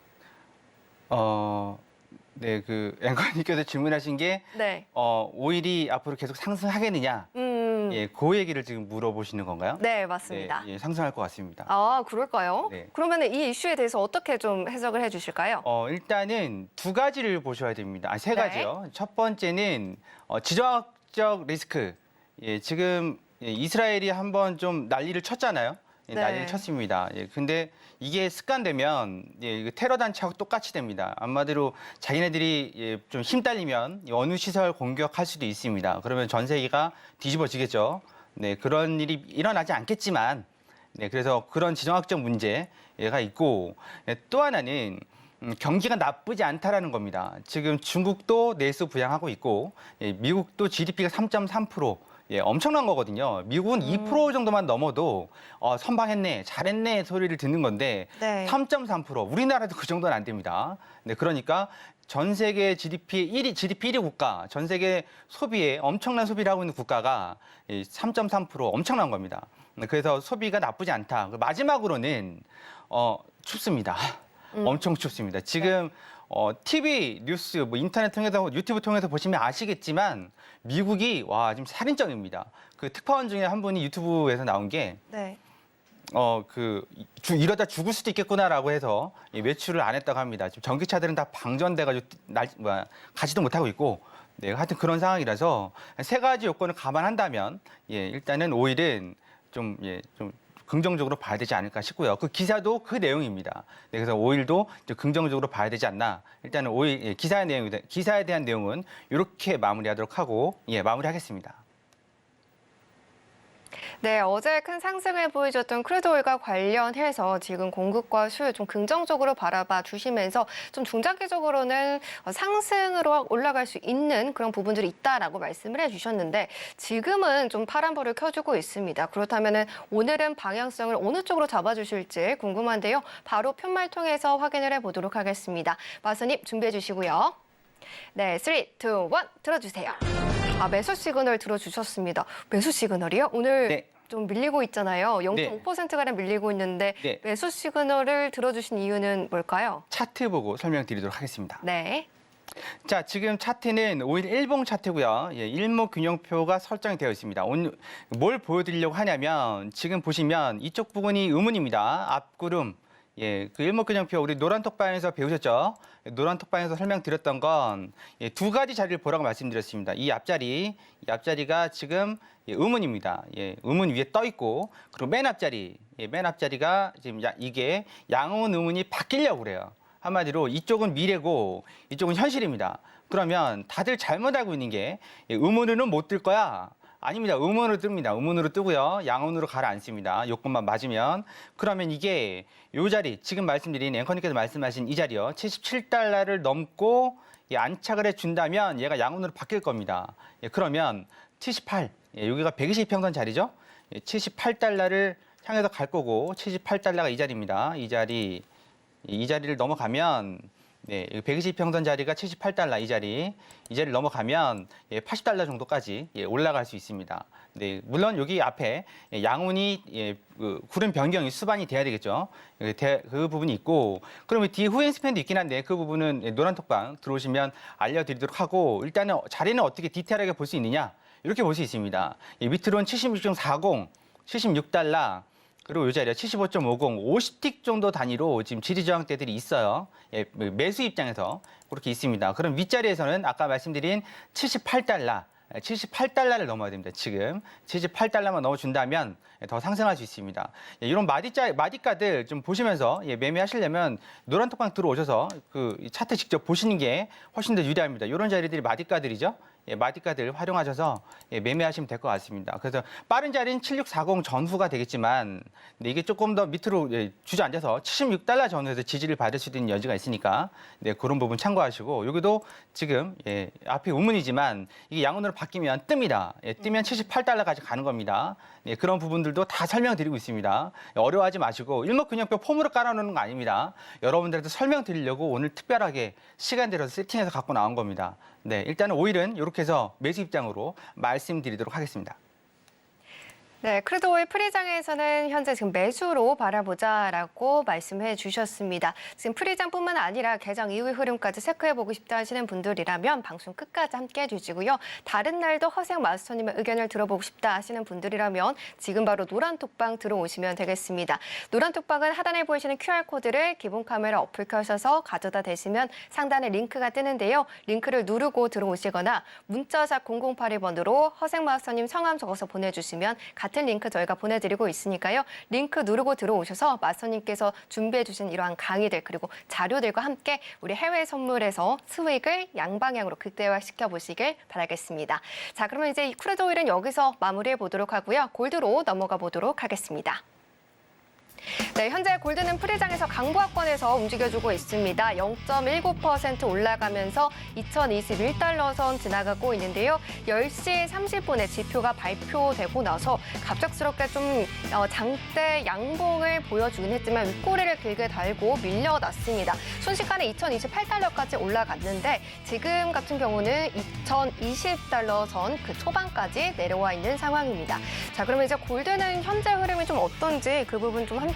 네, 앵커님께서 질문하신 게 네. 오일이 앞으로 계속 상승하겠느냐? 예, 그 얘기를 지금 물어보시는 건가요? 네, 맞습니다. 네, 예, 상승할 것 같습니다. 아, 그럴까요? 네. 그러면 이 이슈에 대해서 어떻게 좀 해석을 해주실까요? 일단은 두 가지를 보셔야 됩니다. 세 네. 가지요. 첫 번째는 지정학적 리스크. 예, 지금 이스라엘이 한번 좀 난리를 쳤잖아요. 예, 네. 난리를 쳤습니다. 예, 근데 이게 습관되면 이거 테러 단체하고 똑같이 됩니다. 한마디로 자기네들이 좀 힘 딸리면 어느 시설 공격할 수도 있습니다. 그러면 전 세계가 뒤집어지겠죠. 네, 그런 일이 일어나지 않겠지만, 네, 그래서 그런 지정학적 문제가 있고, 또 하나는 경기가 나쁘지 않다라는 겁니다. 지금 중국도 내수 부양하고 있고, 미국도 GDP가 3.3%. 예, 엄청난 거거든요. 미국은 2% 정도만 넘어도 선방했네, 잘했네 소리를 듣는 건데 네. 3.3%. 우리나라도 그 정도는 안 됩니다. 네, 그러니까 전 세계 GDP 1위 국가, 전 세계 소비에 엄청난 소비를 하고 있는 국가가 3.3% 엄청난 겁니다. 네, 그래서 소비가 나쁘지 않다. 마지막으로는 춥습니다. 엄청 춥습니다. 지금 TV 뉴스, 뭐 인터넷 통해서 유튜브 통해서 보시면 아시겠지만 미국이 지금 살인적입니다. 그 특파원 중에 한 분이 유튜브에서 나온 게 네. 이러다 죽을 수도 있겠구나라고 해서 외출을 안 했다고 합니다. 지금 전기차들은 다 방전돼가지고 가지도 못하고 있고, 네, 하여튼 그런 상황이라서 세 가지 요건을 감안한다면, 일단은 오일은 좀 긍정적으로 봐야 되지 않을까 싶고요. 그 기사도 그 내용입니다. 네, 그래서 오일도 좀 긍정적으로 봐야 되지 않나. 일단은 오일 기사에 대한 내용은 이렇게 마무리하도록 하고 마무리하겠습니다. 네, 어제 큰 상승을 보여줬던 크루드 오일과 관련해서 지금 공급과 수요 좀 긍정적으로 바라봐 주시면서 좀 중장기적으로는 상승으로 올라갈 수 있는 그런 부분들이 있다라고 말씀을 해주셨는데 지금은 좀 파란불을 켜주고 있습니다. 그렇다면 오늘은 방향성을 어느 쪽으로 잡아주실지 궁금한데요. 바로 편말 통해서 확인을 해보도록 하겠습니다. 마선님 준비해 주시고요. 네, 3, 2, 1 들어주세요. 매수 시그널 들어주셨습니다. 매수 시그널이요? 오늘 네. 좀 밀리고 있잖아요. 0.5%가량 밀리고 있는데 네. 매수 시그널을 들어주신 이유는 뭘까요? 차트 보고 설명드리도록 하겠습니다. 네. 자, 지금 차트는 오일 일봉 차트고요. 일목균형표가 설정이 되어 있습니다. 오늘 뭘 보여드리려고 하냐면 지금 보시면 이쪽 부분이 의문입니다. 앞구름. 그 일목균형표 우리 노란톡방에서 배우셨죠? 노란톡방에서 설명드렸던 건 두 가지 자리를 보라고 말씀드렸습니다. 이 앞자리가 지금 의문입니다. 의문 위에 떠 있고 그리고 맨 앞자리가 지금 이게 양은 의문이 바뀌려고 그래요. 한마디로 이쪽은 미래고 이쪽은 현실입니다. 그러면 다들 잘못 알고 있는 게 의문으로는 못 뜰 거야. 아닙니다. 음원으로 뜹니다. 음원으로 뜨고요. 양원으로 가라앉습니다. 요것만 맞으면. 그러면 이게 요 자리, 지금 말씀드린 앵커님께서 말씀하신 이 자리요. 77달러를 넘고 안착을 해준다면 얘가 양원으로 바뀔 겁니다. 그러면 78, 여기가 120평선 자리죠. 78달러를 향해서 갈 거고 78달러가 이 자리입니다. 이 자리를 넘어가면 120평선 자리가 78달러 이 자리를 넘어가면 80달러 정도까지 올라갈 수 있습니다. 네, 물론 여기 앞에 양운이 구름 변경이 수반이 돼야 되겠죠. 그 부분이 있고 그러면 뒤에 후행 스팬도 있긴 한데 그 부분은 노란톡방 들어오시면 알려드리도록 하고 일단은 자리는 어떻게 디테일하게 볼 수 있느냐 이렇게 볼 수 있습니다. 밑으로는 76.40, 76달러 그리고 이 자리가 75.50, 50틱 정도 단위로 지금 지리 저항대들이 있어요. 매수 입장에서 그렇게 있습니다. 그럼 윗자리에서는 아까 말씀드린 78달러를 넘어야 됩니다. 지금 78달러만 넘어준다면 더 상승할 수 있습니다. 이런 마디가들 좀 보시면서 매매하시려면 노란톡방 들어오셔서 그 차트 직접 보시는 게 훨씬 더 유리합니다. 이런 자리들이 마디가들이죠. 마디가들 활용하셔서 매매하시면 될 것 같습니다. 그래서 빠른 자리는 7640 전후가 되겠지만 이게 조금 더 밑으로 주저앉아서 76달러 전후에서 지지를 받을 수도 있는 여지가 있으니까 그런 부분 참고하시고 여기도 지금 앞에 의문이지만 이게 양원으로 바뀌면 뜹니다. 뜨면 78달러까지 가는 겁니다. 그런 부분들도 다 설명드리고 있습니다. 어려워하지 마시고 일목균형표 폼으로 깔아놓는 거 아닙니다. 여러분들한테 설명드리려고 오늘 특별하게 시간 들여서 세팅해서 갖고 나온 겁니다. 일단은 오일은 이렇게 해서 매수 입장으로 말씀드리도록 하겠습니다. 네, 크루드오일 프리장에서는 현재 지금 매수로 바라보자라고 말씀해 주셨습니다. 지금 프리장뿐만 아니라 개장 이후의 흐름까지 체크해보고 싶다 하시는 분들이라면 방송 끝까지 함께해 주시고요. 다른 날도 허생 마스터님의 의견을 들어보고 싶다 하시는 분들이라면 지금 바로 노란톡방 들어오시면 되겠습니다. 노란톡방은 하단에 보이시는 QR코드를 기본 카메라 어플 켜셔서 가져다 대시면 상단에 링크가 뜨는데요. 링크를 누르고 들어오시거나 문자샵 0081번으로 허생 마스터님 성함 적어서 보내주시면 같은 링크 저희가 보내드리고 있으니까요. 링크 누르고 들어오셔서 마스터님께서 준비해 주신 이러한 강의들 그리고 자료들과 함께 우리 해외 선물에서 수익을 양방향으로 극대화시켜 보시길 바라겠습니다. 자, 그러면 이제 이 크루드 오일은 여기서 마무리해 보도록 하고요. 골드로 넘어가 보도록 하겠습니다. 네, 현재 골드는 프리장에서 강보합권에서 움직여주고 있습니다. 0.19% 올라가면서 2021달러 선 지나가고 있는데요. 10시 30분에 지표가 발표되고 나서 갑작스럽게 좀 장대 양봉을 보여주긴 했지만 윗꼬리를 길게 달고 밀려났습니다. 순식간에 2028달러까지 올라갔는데 지금 같은 경우는 2020달러 선 그 초반까지 내려와 있는 상황입니다. 자, 그러면 이제 골드는 현재 흐름이 좀 어떤지 그 부분 좀 함께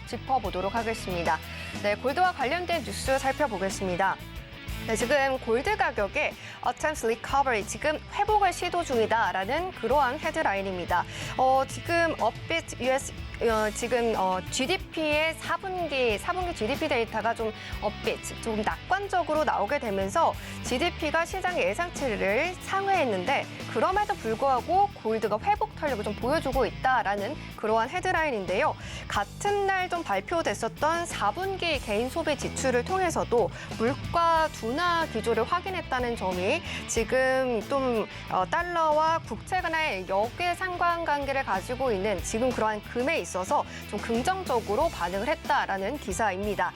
짚어보도록 하겠습니다. 네, 골드와 관련된 뉴스 살펴보겠습니다. 네, 지금 골드 가격에 attempts recovery, 지금 회복을 시도 중이다라는 그러한 헤드라인입니다. 지금 업비트 US 지금 GDP의 4분기 GDP 데이터가 좀 업비트, 좀 낙관적으로 나오게 되면서 GDP가 시장의 예상치를 상회했는데 그럼에도 불구하고 골드가 회복 탄력을 좀 보여주고 있다라는 그러한 헤드라인인데요. 같은 날 좀 발표됐었던 4분기 개인 소비 지출을 통해서도 물가 둔화 기조를 확인했다는 점이 지금 좀 달러와 국채 간의 역의 상관관계를 가지고 있는 지금 그러한 금에 있어서 좀 긍정적으로 반응을 했다라는 기사입니다.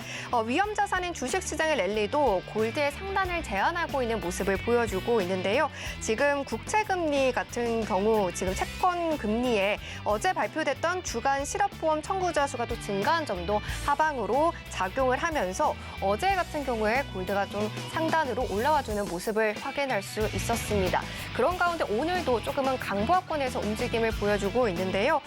위험 자산인 주식 시장의 랠리도 골드의 상단을 제한하고 있는 모습을 보여주고 있는데요. 지금 국채 금리 같은 경우 지금 채권 금리에 어제 발표됐던 주간 실업보험 청구자 수가 또 증가한 점도 하방으로 작용을 하면서 어제 같은 경우에 골드가 좀 상단으로 올라와주는 모습을 확인할 수 있었습니다. 그런 가운데 오늘도 조금은 강보합권에서 움직임을 보여주고 있는데요.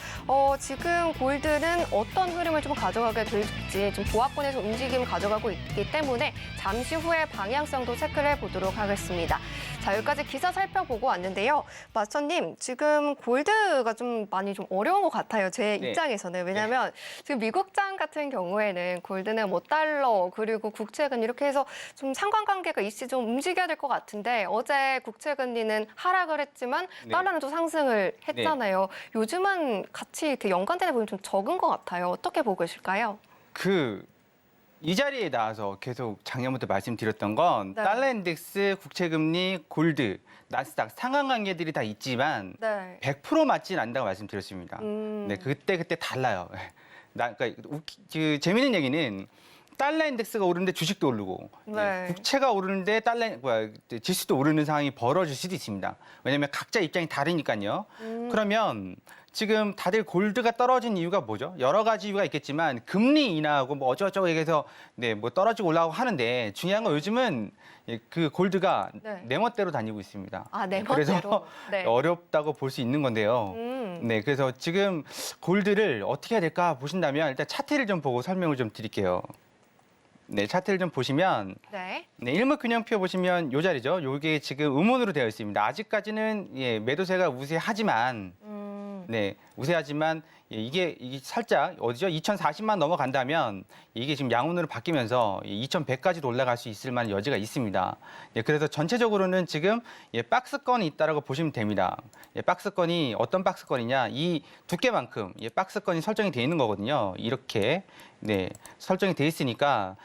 지금 골드는 어떤 흐름을 좀 가져가게 될지 좀 보합권에서 움직임을 가져가고 있기 때문에 잠시 후에 방향성도 체크를 해보도록 하겠습니다. 자, 여기까지 기사 살펴보고 왔는데요. 마스터님, 지금 골드가 좀 많이 좀 어려운 것 같아요. 제 네. 입장에서는. 왜냐하면 지금 미국장 같은 경우에는 골드는 뭐 달러 그리고 국채금 이렇게 해서 좀 상관관계가 있이 좀 움직여야 될 것 같은데 어제 국채금리는 하락을 했지만 네. 달러는 또 상승을 했잖아요. 요즘은 같이 이렇게 연관되다 보면 좀 적은 것 같아요. 어떻게 보고 계실까요? 이 자리에 나와서 계속 작년부터 말씀드렸던 건 네. 달러 인덱스, 국채금리, 골드, 나스닥 상한관계들이 다 있지만 네. 100% 맞진 않는다고 말씀드렸습니다. 네, 그때 달라요. 그러니까 재미있는 얘기는 달러 인덱스가 오르는데 주식도 오르고 네. 국채가 오르는데 지수도 오르는 상황이 벌어질 수도 있습니다. 왜냐하면 각자 입장이 다르니까요. 그러면 지금 다들 골드가 떨어진 이유가 뭐죠? 여러 가지 이유가 있겠지만 금리 인하하고 뭐 어쩌고저쩌고 얘기해서 뭐 떨어지고 올라가고 하는데 중요한 건 요즘은 그 골드가 네. 내 멋대로 다니고 있습니다. 아, 내 그래서 멋대로. 네. 어렵다고 볼 수 있는 건데요. 네, 그래서 지금 골드를 어떻게 해야 될까 보신다면 일단 차트를 좀 보고 설명을 좀 드릴게요. 네, 차트를 좀 보시면 네. 네, 일목균형표 보시면 요 자리죠. 요게 지금 음원으로 되어 있습니다. 아직까지는 매도세가 우세하지만 네, 우세하지만 이게 살짝 어디죠? 2,040만 넘어간다면 이게 지금 양운으로 바뀌면서 2,100까지도 올라갈 수 있을 만한 여지가 있습니다. 그래서 전체적으로는 지금 박스권이 있다라고 보시면 됩니다. 박스권이 어떤 박스권이냐? 이 두께만큼 박스권이 설정이 돼 있는 거거든요. 이렇게 설정이 돼 있으니까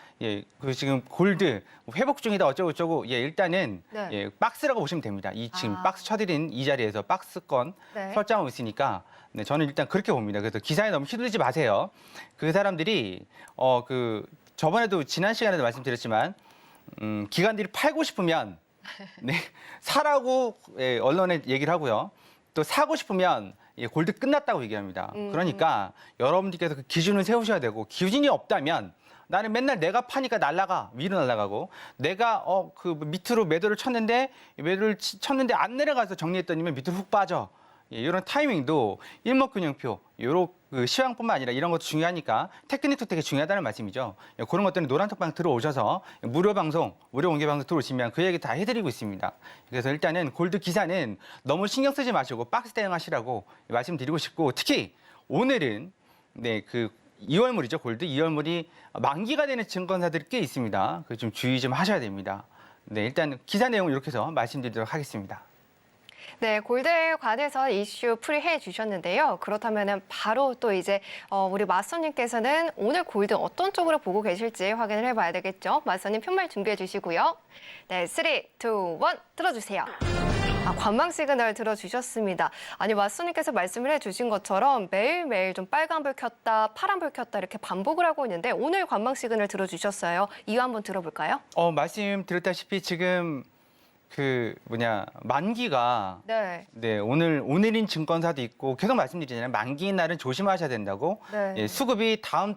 그 지금 골드 회복 중이다 어쩌고 일단은 네. 박스라고 보시면 됩니다. 이 지금 박스 쳐드린 이 자리에서 박스권 네. 설정하고 있으니까 저는 일단 그렇게 봅니다. 그래서 기사에 너무 휘둘리지 마세요. 그 사람들이 저번에도 지난 시간에도 말씀드렸지만 기관들이 팔고 싶으면 사라고 언론에 얘기를 하고요. 또 사고 싶으면 골드 끝났다고 얘기합니다. 그러니까 여러분들께서 그 기준을 세우셔야 되고 기준이 없다면 나는 맨날 내가 파니까 날아가 위로 날아가고 내가 그 밑으로 매도를 쳤는데 안 내려가서 정리했더니면 밑으로 훅 빠져. 예, 이런 타이밍도 일목균형표, 요런 그 시황뿐만 아니라 이런 것도 중요하니까 테크닉도 되게 중요하다는 말씀이죠. 예, 그런 것들은 노란톡방 들어오셔서 무료 방송, 무료 공개 방송 들어오시면 그 얘기 다 해드리고 있습니다. 그래서 일단은 골드 기사는 너무 신경 쓰지 마시고 박스 대응하시라고 말씀드리고 싶고, 특히 오늘은 네, 그 2월물이죠. 골드 2월물이 만기가 되는 증권사들이 꽤 있습니다. 그 좀 주의 좀 하셔야 됩니다. 네, 일단 기사 내용을 이렇게 해서 말씀드리도록 하겠습니다. 네, 골드에 관해서 이슈 풀이해 주셨는데요. 그렇다면 바로 또 이제 우리 마스터님께서는 오늘 골드 어떤 쪽으로 보고 계실지 확인을 해봐야 되겠죠. 마스터님 편말 준비해 주시고요. 네, 3, 2, 1 들어주세요. 관망 시그널 들어주셨습니다. 아니, 마스터님께서 말씀을 해주신 것처럼 매일매일 좀 빨간불 켰다, 파란불 켰다 이렇게 반복을 하고 있는데 오늘 관망 시그널 들어주셨어요. 이유 한번 들어볼까요? 말씀드렸다시피 지금 만기가 네. 오늘인 증권사도 있고 계속 말씀드리잖아요. 만기인 날은 조심하셔야 된다고. 네. 예, 수급이 다음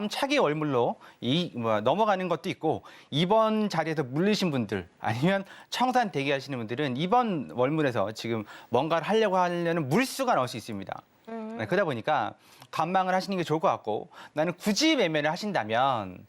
차기 월물로 넘어가는 것도 있고, 이번 자리에서 물리신 분들 아니면 청산 대기하시는 분들은 이번 월물에서 지금 뭔가를 하려는 물수가 나올 수 있습니다. 네, 그러다 보니까 관망을 하시는 게 좋을 것 같고, 나는 굳이 매매를 하신다면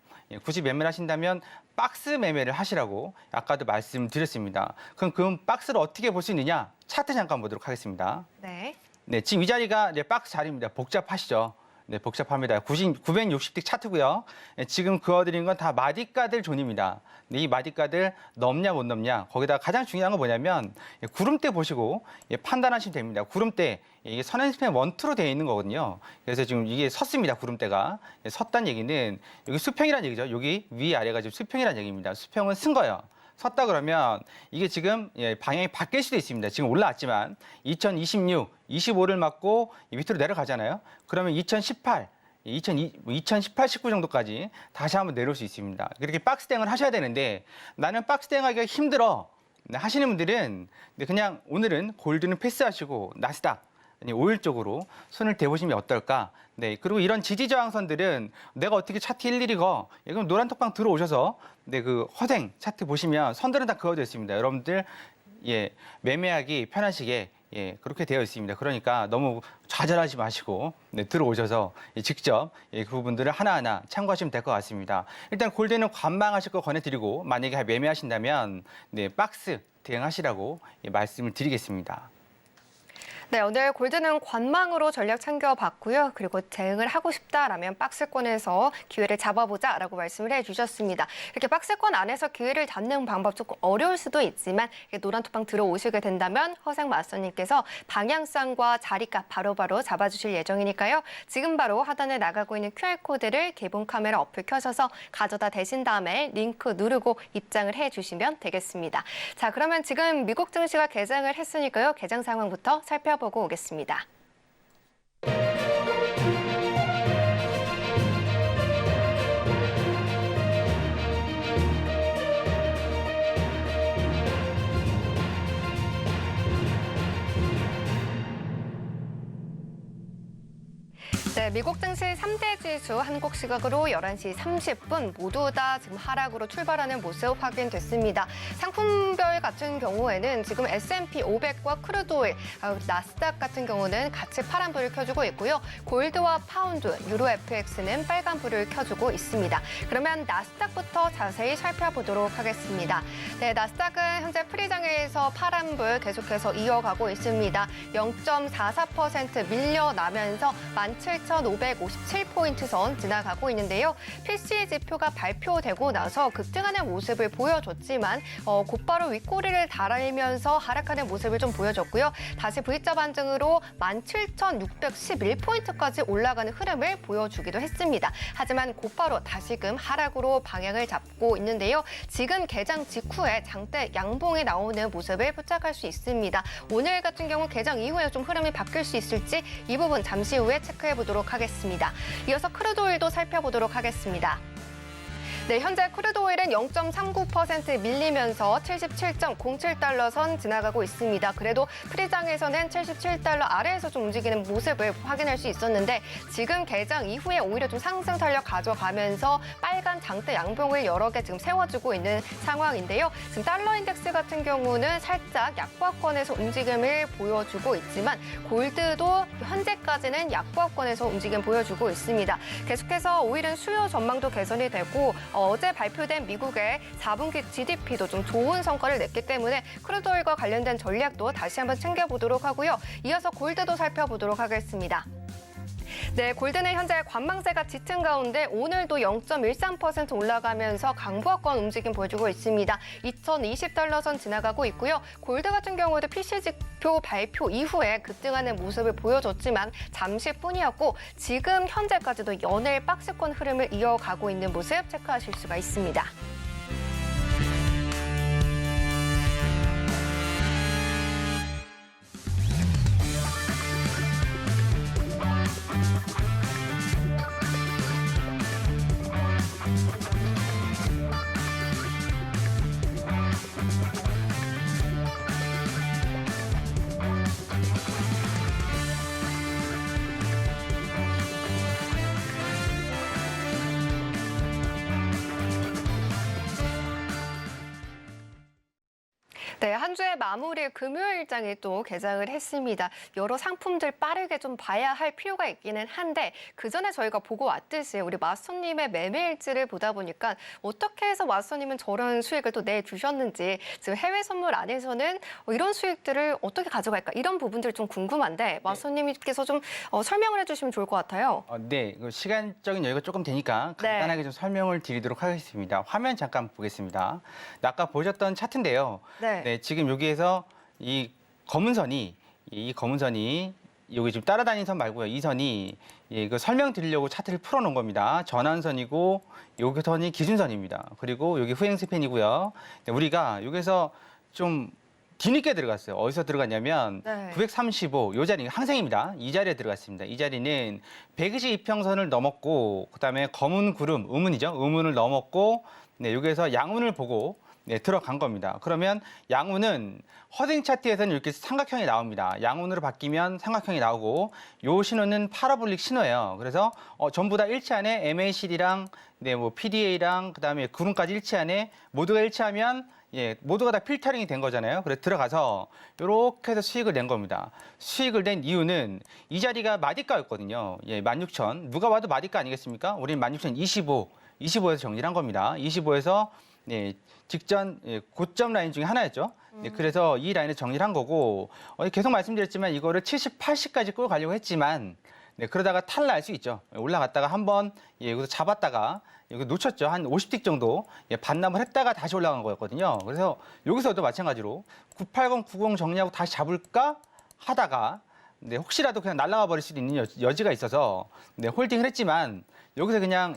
박스 매매를 하시라고 아까도 말씀드렸습니다. 그럼 박스를 어떻게 볼 수 있느냐? 차트 잠깐 보도록 하겠습니다. 네. 네, 지금 이 자리가 박스 자리입니다. 복잡하시죠? 네, 복잡합니다. 960틱 차트고요. 네, 지금 그어드린 건 다 마디가들 존입니다. 네, 이 마디가들 넘냐 못 넘냐. 거기다 가장 중요한 건 뭐냐면 구름대 보시고 판단하시면 됩니다. 구름대 이게 선행스팬 1, 2로 되어 있는 거거든요. 그래서 지금 이게 섰습니다. 구름대가. 섰다는 얘기는 여기 수평이라는 얘기죠. 여기 위아래가 지금 수평이라는 얘기입니다. 수평은 쓴 거예요. 섰다 그러면 이게 지금 방향이 바뀔 수도 있습니다. 지금 올라왔지만 2026, 25를 맞고 밑으로 내려가잖아요. 그러면 2018, 19 정도까지 다시 한번 내려올 수 있습니다. 그렇게 박스 대응을 하셔야 되는데 나는 박스 대응하기가 힘들어 하시는 분들은 그냥 오늘은 골드는 패스하시고 나스닥, 오일 쪽으로 손을 대보시면 어떨까? 네, 그리고 이런 지지저항선들은 내가 어떻게 차트 일일이 그럼 노란 톡방 들어오셔서 그 허생 차트 보시면 선들은 다 그어져 있습니다. 여러분들 매매하기 편하시게 그렇게 되어 있습니다. 그러니까 너무 좌절하지 마시고 들어오셔서 직접 그 부분들을 하나하나 참고하시면 될 것 같습니다. 일단 골드는 관망하실 거 권해드리고, 만약에 매매하신다면 박스 대응하시라고 말씀을 드리겠습니다. 네, 오늘 골드는 관망으로 전략 챙겨봤고요. 그리고 대응을 하고 싶다라면 박스권에서 기회를 잡아보자라고 말씀을 해주셨습니다. 이렇게 박스권 안에서 기회를 잡는 방법 조금 어려울 수도 있지만 노란 톡방 들어오시게 된다면 허생 마스터님께서 방향성과 자리값 바로바로 잡아주실 예정이니까요. 지금 바로 하단에 나가고 있는 QR코드를 기본 카메라 어플 켜셔서 가져다 대신 다음에 링크 누르고 입장을 해주시면 되겠습니다. 자, 그러면 지금 미국 증시가 개장을 했으니까요. 개장 상황부터 살펴보고 오겠습니다. 네, 미국 증시 3대 지수 한국 시각으로 11시 30분 모두 다 지금 하락으로 출발하는 모습 확인됐습니다. 상품별 같은 경우에는 지금 S&P 500과 크루드오일, 나스닥 같은 경우는 같이 파란불을 켜주고 있고요. 골드와 파운드, 유로 FX는 빨간불을 켜주고 있습니다. 그러면 나스닥부터 자세히 살펴보도록 하겠습니다. 네, 나스닥은 현재 프리장에서 파란불 계속해서 이어가고 있습니다. 0.44% 밀려나면서 17,557포인트 선 지나가고 있는데요. PCE 지표가 발표되고 나서 급등하는 모습을 보여줬지만 곧바로 윗꼬리를 달리면서 하락하는 모습을 좀 보여줬고요. 다시 V자 반등으로 17,611포인트까지 올라가는 흐름을 보여주기도 했습니다. 하지만 곧바로 다시금 하락으로 방향을 잡고 있는데요. 지금 개장 직후에 장대 양봉이 나오는 모습을 포착할 수 있습니다. 오늘 같은 경우 개장 이후에 좀 흐름이 바뀔 수 있을지 이 부분 잠시 후에 체크해 보도록 하겠습니다. 이어서 크루드 오일도 살펴보도록 하겠습니다. 네, 현재 크루드 오일은 0.39% 밀리면서 77.07달러 선 지나가고 있습니다. 그래도 프리장에서는 77달러 아래에서 좀 움직이는 모습을 확인할 수 있었는데 지금 개장 이후에 오히려 좀 상승 탄력 가져가면서 빨간 장대 양봉을 여러 개 지금 세워주고 있는 상황인데요. 지금 달러 인덱스 같은 경우는 살짝 약보합권에서 움직임을 보여주고 있지만 골드도 현재까지는 약보합권에서 움직임 보여주고 있습니다. 계속해서 오일은 수요 전망도 개선이 되고 어제 발표된 미국의 4분기 GDP도 좀 좋은 성과를 냈기 때문에 크루드 오일과 관련된 전략도 다시 한번 챙겨보도록 하고요. 이어서 골드도 살펴보도록 하겠습니다. 네, 골드는 현재 관망세가 짙은 가운데 오늘도 0.13% 올라가면서 강보합권 움직임 보여주고 있습니다. 2020달러 선 지나가고 있고요. 골드 같은 경우도 PC 지표 발표 이후에 급등하는 모습을 보여줬지만 잠시뿐이었고 지금 현재까지도 연일 박스권 흐름을 이어가고 있는 모습 체크하실 수가 있습니다. 네, 한 주의 마무리 금요일장이 또 개장을 했습니다. 여러 상품들 빠르게 좀 봐야 할 필요가 있기는 한데 그 전에 저희가 보고 왔듯이 우리 마스터님의 매매일지를 보다 보니까 어떻게 해서 마스터님은 저런 수익을 또 내주셨는지 지금 해외 선물 안에서는 이런 수익들을 어떻게 가져갈까 이런 부분들 좀 궁금한데 마스터님께서 좀 설명을 해주시면 좋을 것 같아요. 네, 시간적인 여유가 조금 되니까 간단하게 좀 설명을 드리도록 하겠습니다. 화면 잠깐 보겠습니다. 아까 보셨던 차트인데요. 네, 지금 여기에서 이 검은 선이 여기 지금 따라다니는 선 말고요. 이 선이 이거 설명드리려고 차트를 풀어놓은 겁니다. 전환선이고 여기 선이 기준선입니다. 그리고 여기 후행스팬이고요. 우리가 여기서 좀 뒤늦게 들어갔어요. 어디서 들어갔냐면 935, 이 자리 항생입니다. 이 자리에 들어갔습니다. 이 자리는 122평선을 넘었고 그다음에 검은 구름, 음운이죠. 음운을 넘었고 여기에서 양운을 보고 들어간 겁니다. 그러면 양운은 허생 차트에서는 이렇게 삼각형이 나옵니다. 양운으로 바뀌면 삼각형이 나오고 요 신호는 파라볼릭 신호예요. 그래서 전부 다 일치하네. MACD랑 뭐 PDA랑 그다음에 구름까지 일치하네. 모두가 일치하면 모두가 다 필터링이 된 거잖아요. 그래서 들어가서 이렇게 해서 수익을 낸 겁니다. 수익을 낸 이유는 이 자리가 마디가였거든요. 16,000. 누가 봐도 마디가 아니겠습니까? 우리는 16,025에서 정리를 한 겁니다. 25에서 직전 고점 라인 중에 하나였죠. 그래서 이 라인을 정리를 한 거고 계속 말씀드렸지만 이거를 70, 80까지 끌고 가려고 했지만 그러다가 탈날 수 있죠. 올라갔다가 한번 여기서 잡았다가 여기 놓쳤죠. 한 50틱 정도 반납을 했다가 다시 올라간 거였거든요. 그래서 여기서도 마찬가지로 980, 90 정리하고 다시 잡을까 하다가 혹시라도 그냥 날아가 버릴 수도 있는 여지가 있어서 홀딩을 했지만 여기서 그냥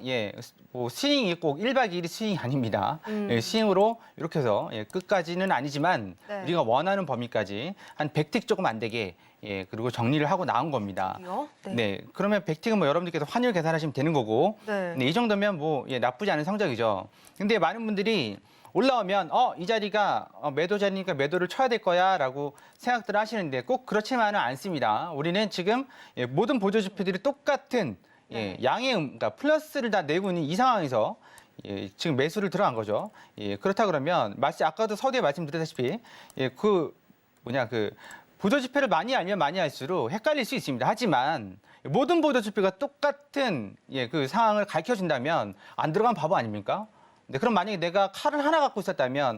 뭐 스윙이 꼭 1박 2일이 스윙이 아닙니다. 스윙으로 이렇게 해서 끝까지는 아니지만 우리가 원하는 범위까지 한 100틱 조금 안 되게 그리고 정리를 하고 나온 겁니다. 그러면 100틱은 뭐 여러분들께서 환율 계산하시면 되는 거고 이 정도면 뭐 나쁘지 않은 성적이죠. 근데 많은 분들이 올라오면 이 자리가 매도 자리니까 매도를 쳐야 될 거야 라고 생각들을 하시는데 꼭 그렇지만은 않습니다. 우리는 지금 모든 보조지표들이 똑같은 양의 그러니까 플러스를 다 내고 있는 이 상황에서 지금 매수를 들어간 거죠. 그렇다 그러면 마치 아까도 서두에 말씀드렸다시피 그 보조지표를 많이 알면 많이 알수록 헷갈릴 수 있습니다. 하지만 모든 보조지표가 똑같은 그 상황을 가르쳐준다면 안 들어간 바보 아닙니까? 그럼 만약에 내가 칼을 하나 갖고 있었다면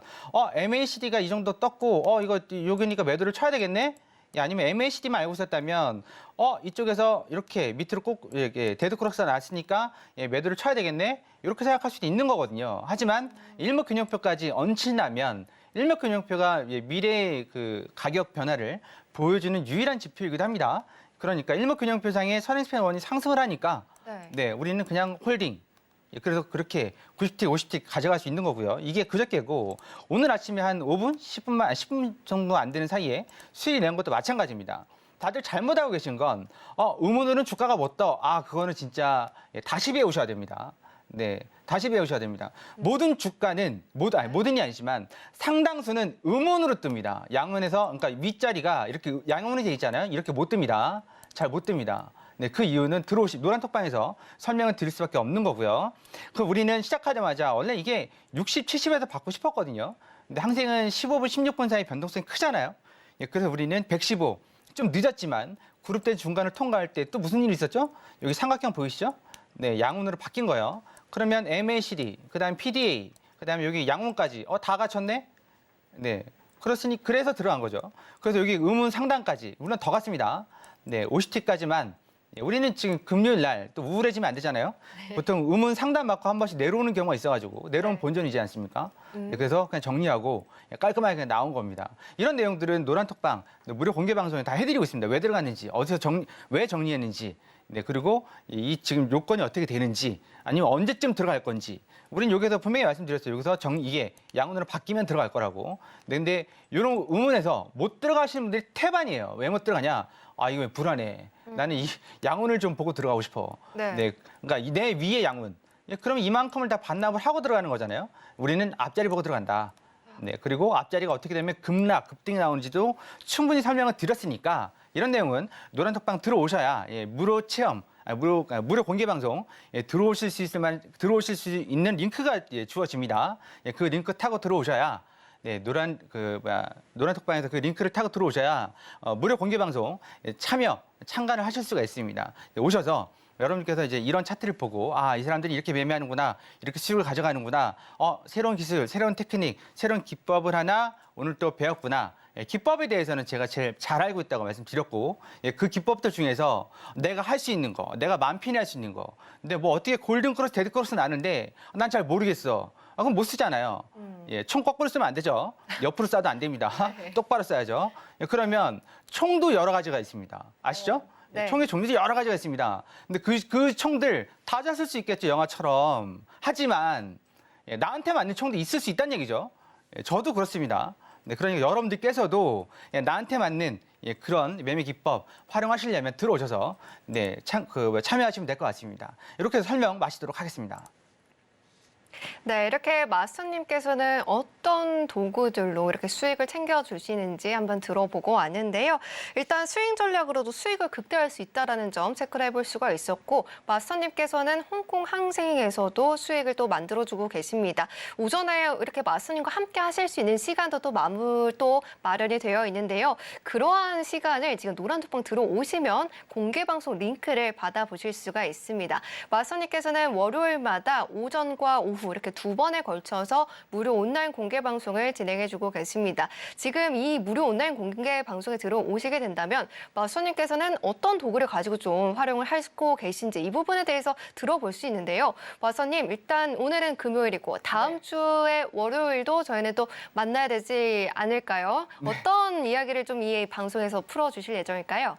MACD가 이 정도 떴고 이거 여기니까 매도를 쳐야 되겠네? 아니면 MACD만 알고 있었다면 이쪽에서 이렇게 밑으로 꼭 데드크로스가 났으니까 매도를 쳐야 되겠네? 이렇게 생각할 수도 있는 거거든요. 하지만 일목균형표까지 얹힌다면 일목균형표가 미래의 그 가격 변화를 보여주는 유일한 지표이기도 합니다. 그러니까 일목균형표상의 선행스팬 원이 상승을 하니까 우리는 그냥 홀딩. 그래서 그렇게 90틱, 50틱 가져갈 수 있는 거고요. 이게 그저께고 오늘 아침에 한 5분, 10분 정도 안 되는 사이에 수익 낸 것도 마찬가지입니다. 다들 잘못하고 계신 건 음운으로는 주가가 못 떠. 그거는 진짜 다시 배우셔야 됩니다. 네, 다시 배우셔야 됩니다. 모든 주가는 모든이 아니지만 상당수는 음운으로 뜹니다. 양운에서 그러니까 윗자리가 이렇게 양운이 돼 있잖아요. 이렇게 못 뜹니다. 잘 못 뜹니다. 네, 그 이유는 노란 톡방에서 설명을 드릴 수밖에 없는 거고요. 그 우리는 시작하자마자 원래 이게 60, 70에서 받고 싶었거든요. 근데 항생은 15분, 16분 사이 변동성이 크잖아요. 예, 그래서 우리는 115, 좀 늦었지만 그룹된 중간을 통과할 때 또 무슨 일이 있었죠? 여기 삼각형 보이시죠? 네, 양운으로 바뀐 거예요. 그러면 MACD, 그다음 PDA, 그다음에 여기 양운까지 다 갖췄네? 네, 그래서 들어간 거죠. 그래서 여기 음운 상단까지 물론 더 갔습니다. 네, 50T까지만 우리는 지금 금요일 날 또 우울해지면 안 되잖아요. 보통 음운 상단 맞고 한 번씩 내려오는 경우가 있어가지고 내려오면 본전이지 않습니까? 그래서 그냥 정리하고 깔끔하게 그냥 나온 겁니다. 이런 내용들은 노란톡방 무료 공개 방송에 다 해드리고 있습니다. 왜 들어갔는지, 왜 정리했는지, 네, 그리고 이 지금 요건이 어떻게 되는지, 아니면 언제쯤 들어갈 건지. 우리는 여기서 분명히 말씀드렸어요. 여기서 이게 양운으로 바뀌면 들어갈 거라고. 네, 근데 이런 의문에서 못 들어가시는 분들이 태반이에요. 왜 못 들어가냐? 이거 왜 불안해. 나는 이 양운을 좀 보고 들어가고 싶어. 네. 그러니까 내 위에 양운. 그러면 이만큼을 다 반납을 하고 들어가는 거잖아요. 우리는 앞자리 보고 들어간다. 네, 그리고 앞자리가 어떻게 되면 급락, 급등이 나오는지도 충분히 설명을 드렸으니까 이런 내용은 노란톡방 들어오셔야 무료 체험, 무료 공개 방송 들어오실 수 있는 링크가 주어집니다. 그 링크 타고 들어오셔야. 네, 노란톡방에서 그 링크를 타고 들어오셔야 무료 공개 방송 참관을 하실 수가 있습니다. 오셔서 여러분께서 이제 이런 차트를 보고 이 사람들이 이렇게 매매하는구나, 이렇게 수익을 가져가는구나, 새로운 기술, 새로운 테크닉, 새로운 기법을 하나 오늘 또 배웠구나. 기법에 대해서는 제가 제일 잘 알고 있다고 말씀드렸고, 그 기법들 중에서 내가 할 수 있는 거, 내가 마음 편히 할 수 있는 거. 근데 뭐 어떻게 골든 크로스, 데드 크로스는 아는데 난 잘 모르겠어. 그럼 못 쓰잖아요. 총 거꾸로 쓰면 안 되죠. 옆으로 쏴도 안 됩니다. 똑바로 써야죠. 그러면 총도 여러 가지가 있습니다. 아시죠? 네. 총의 종류도 여러 가지가 있습니다. 근데 그 총들 다 잘 쓸 수 있겠죠, 영화처럼. 하지만 나한테 맞는 총도 있을 수 있다는 얘기죠. 저도 그렇습니다. 네, 그러니까 여러분들께서도 나한테 맞는 그런 매매 기법 활용하시려면 들어오셔서 참여하시면 될 것 같습니다. 이렇게 해서 설명 마치도록 하겠습니다. 네, 이렇게 마스터님께서는 어떤 도구들로 이렇게 수익을 챙겨주시는지 한번 들어보고 왔는데요. 일단 수익 전략으로도 수익을 극대화할 수 있다는 점 체크를 해볼 수가 있었고, 마스터님께서는 홍콩 항생에서도 수익을 또 만들어주고 계십니다. 오전에 이렇게 마스터님과 함께 하실 수 있는 시간도 또 마련이 되어 있는데요. 그러한 시간을 지금 노란톡방 들어오시면 공개방송 링크를 받아보실 수가 있습니다. 마스터님께서는 월요일마다 오전과 오후 이렇게 두 번에 걸쳐서 무료 온라인 공개 방송을 진행해주고 계십니다. 지금 이 무료 온라인 공개 방송에 들어오시게 된다면 마스터님께서는 어떤 도구를 가지고 좀 활용을 하고 계신지 이 부분에 대해서 들어볼 수 있는데요. 마스터님, 일단 오늘은 금요일이고 다음 주에 월요일도 저희는 또 만나야 되지 않을까요? 어떤 이야기를 좀 이 방송에서 풀어주실 예정일까요?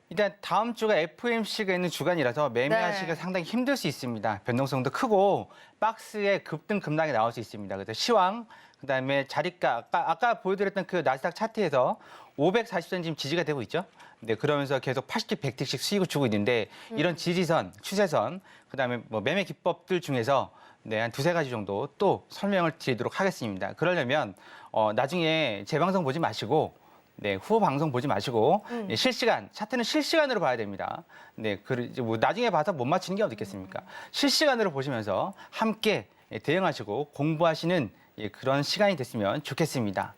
일단 다음 주가 FOMC가 있는 주간이라서 매매하시기가 상당히 힘들 수 있습니다. 변동성도 크고 박스에 급등 급락이 나올 수 있습니다. 그래서 시황, 그다음에 자리가 아까 보여드렸던 그 나스닥 차트에서 540선 지금 지지가 되고 있죠. 네, 그러면서 계속 80틱, 100틱씩 수익을 주고 있는데 이런 지지선, 추세선, 그다음에 뭐 매매 기법들 중에서 한 두세 가지 정도 또 설명을 드리도록 하겠습니다. 그러려면 나중에 재방송 보지 마시고 후보 방송 보지 마시고 실시간 차트는 실시간으로 봐야 됩니다. 뭐 나중에 봐서 못 맞히는 게 어디 있겠습니까? 실시간으로 보시면서 함께 대응하시고 공부하시는 그런 시간이 됐으면 좋겠습니다.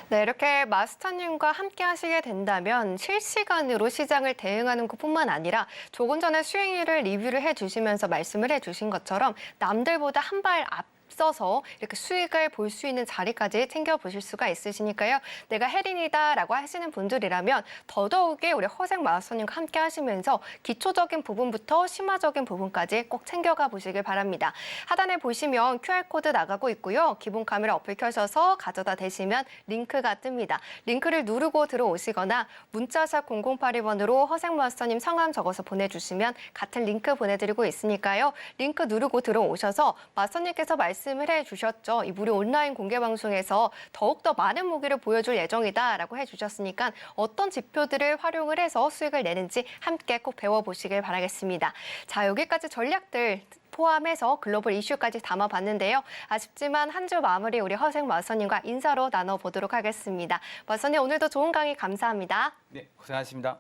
네, 이렇게 마스터님과 함께 하시게 된다면 실시간으로 시장을 대응하는 것뿐만 아니라 조금 전에 수익률을 리뷰를 해주시면서 말씀을 해주신 것처럼 남들보다 한 발 앞서서 이렇게 수익을 볼 수 있는 자리까지 챙겨보실 수가 있으시니까요. 내가 혜린이다라고 하시는 분들이라면 더더욱이 우리 허생 마스터님과 함께 하시면서 기초적인 부분부터 심화적인 부분까지 꼭 챙겨가 보시길 바랍니다. 하단에 보시면 QR코드 나가고 있고요. 기본 카메라 어플 켜셔서 가져다 대시면 링크가 뜹니다. 링크를 누르고 들어오시거나 문자샵 0082번으로 허생 마스터님 성함 적어서 보내주시면 같은 링크 보내드리고 있으니까요. 링크 누르고 들어오셔서 마스터님께서 말씀 말씀을 해주셨죠. 이 무료 온라인 공개 방송에서 더욱더 많은 무기를 보여줄 예정이다라고 해주셨으니까 어떤 지표들을 활용을 해서 수익을 내는지 함께 꼭 배워보시길 바라겠습니다. 자, 여기까지 전략들 포함해서 글로벌 이슈까지 담아봤는데요. 아쉽지만 한 주 마무리 우리 허생 마스터님과 인사로 나눠보도록 하겠습니다. 마스터님 오늘도 좋은 강의 감사합니다. 네, 고생하셨습니다.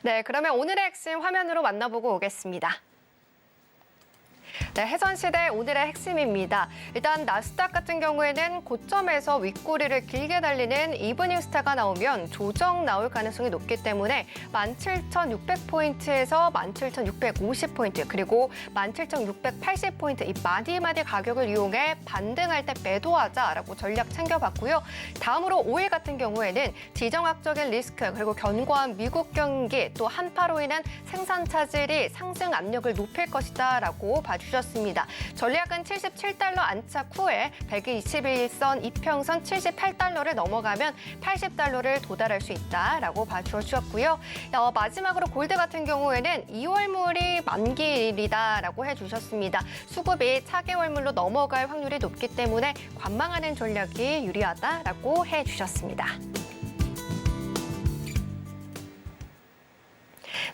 네, 그러면 오늘의 핵심 화면으로 만나보고 오겠습니다. 네, 해전시대 오늘의 핵심입니다. 일단 나스닥 같은 경우에는 고점에서 윗꼬리를 길게 달리는 이브닝 스타가 나오면 조정 나올 가능성이 높기 때문에 17,600포인트에서 17,650포인트 그리고 17,680포인트 이 마디마디 가격을 이용해 반등할 때 매도하자라고 전략 챙겨봤고요. 다음으로 5일 같은 경우에는 지정학적인 리스크 그리고 견고한 미국 경기 또 한파로 인한 생산 차질이 상승 압력을 높일 것이다라고 봐주셨습니다. 전략은 77달러 안착 후에 121선 이평선 78달러를 넘어가면 80달러를 도달할 수 있다라고 봐주셨고요. 마지막으로 골드 같은 경우에는 2월물이 만기일이다라고 해주셨습니다. 수급이 차개월물로 넘어갈 확률이 높기 때문에 관망하는 전략이 유리하다라고 해주셨습니다.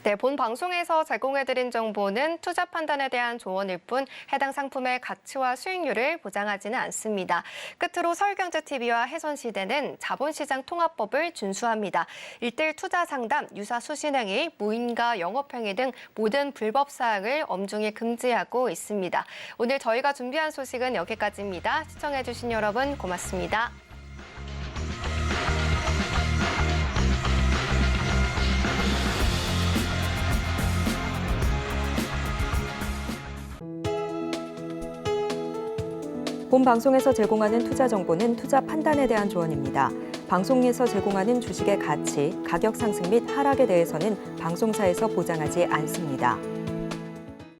네, 본 방송에서 제공해드린 정보는 투자 판단에 대한 조언일 뿐 해당 상품의 가치와 수익률을 보장하지는 않습니다. 끝으로 서울경제TV와 해선시대는 자본시장 통합법을 준수합니다. 1:1 투자 상담, 유사 수신행위, 무인가 영업행위 등 모든 불법 사항을 엄중히 금지하고 있습니다. 오늘 저희가 준비한 소식은 여기까지입니다. 시청해주신 여러분 고맙습니다. 본 방송에서 제공하는 투자 정보는 투자 판단에 대한 조언입니다. 방송에서 제공하는 주식의 가치, 가격 상승 및 하락에 대해서는 방송사에서 보장하지 않습니다.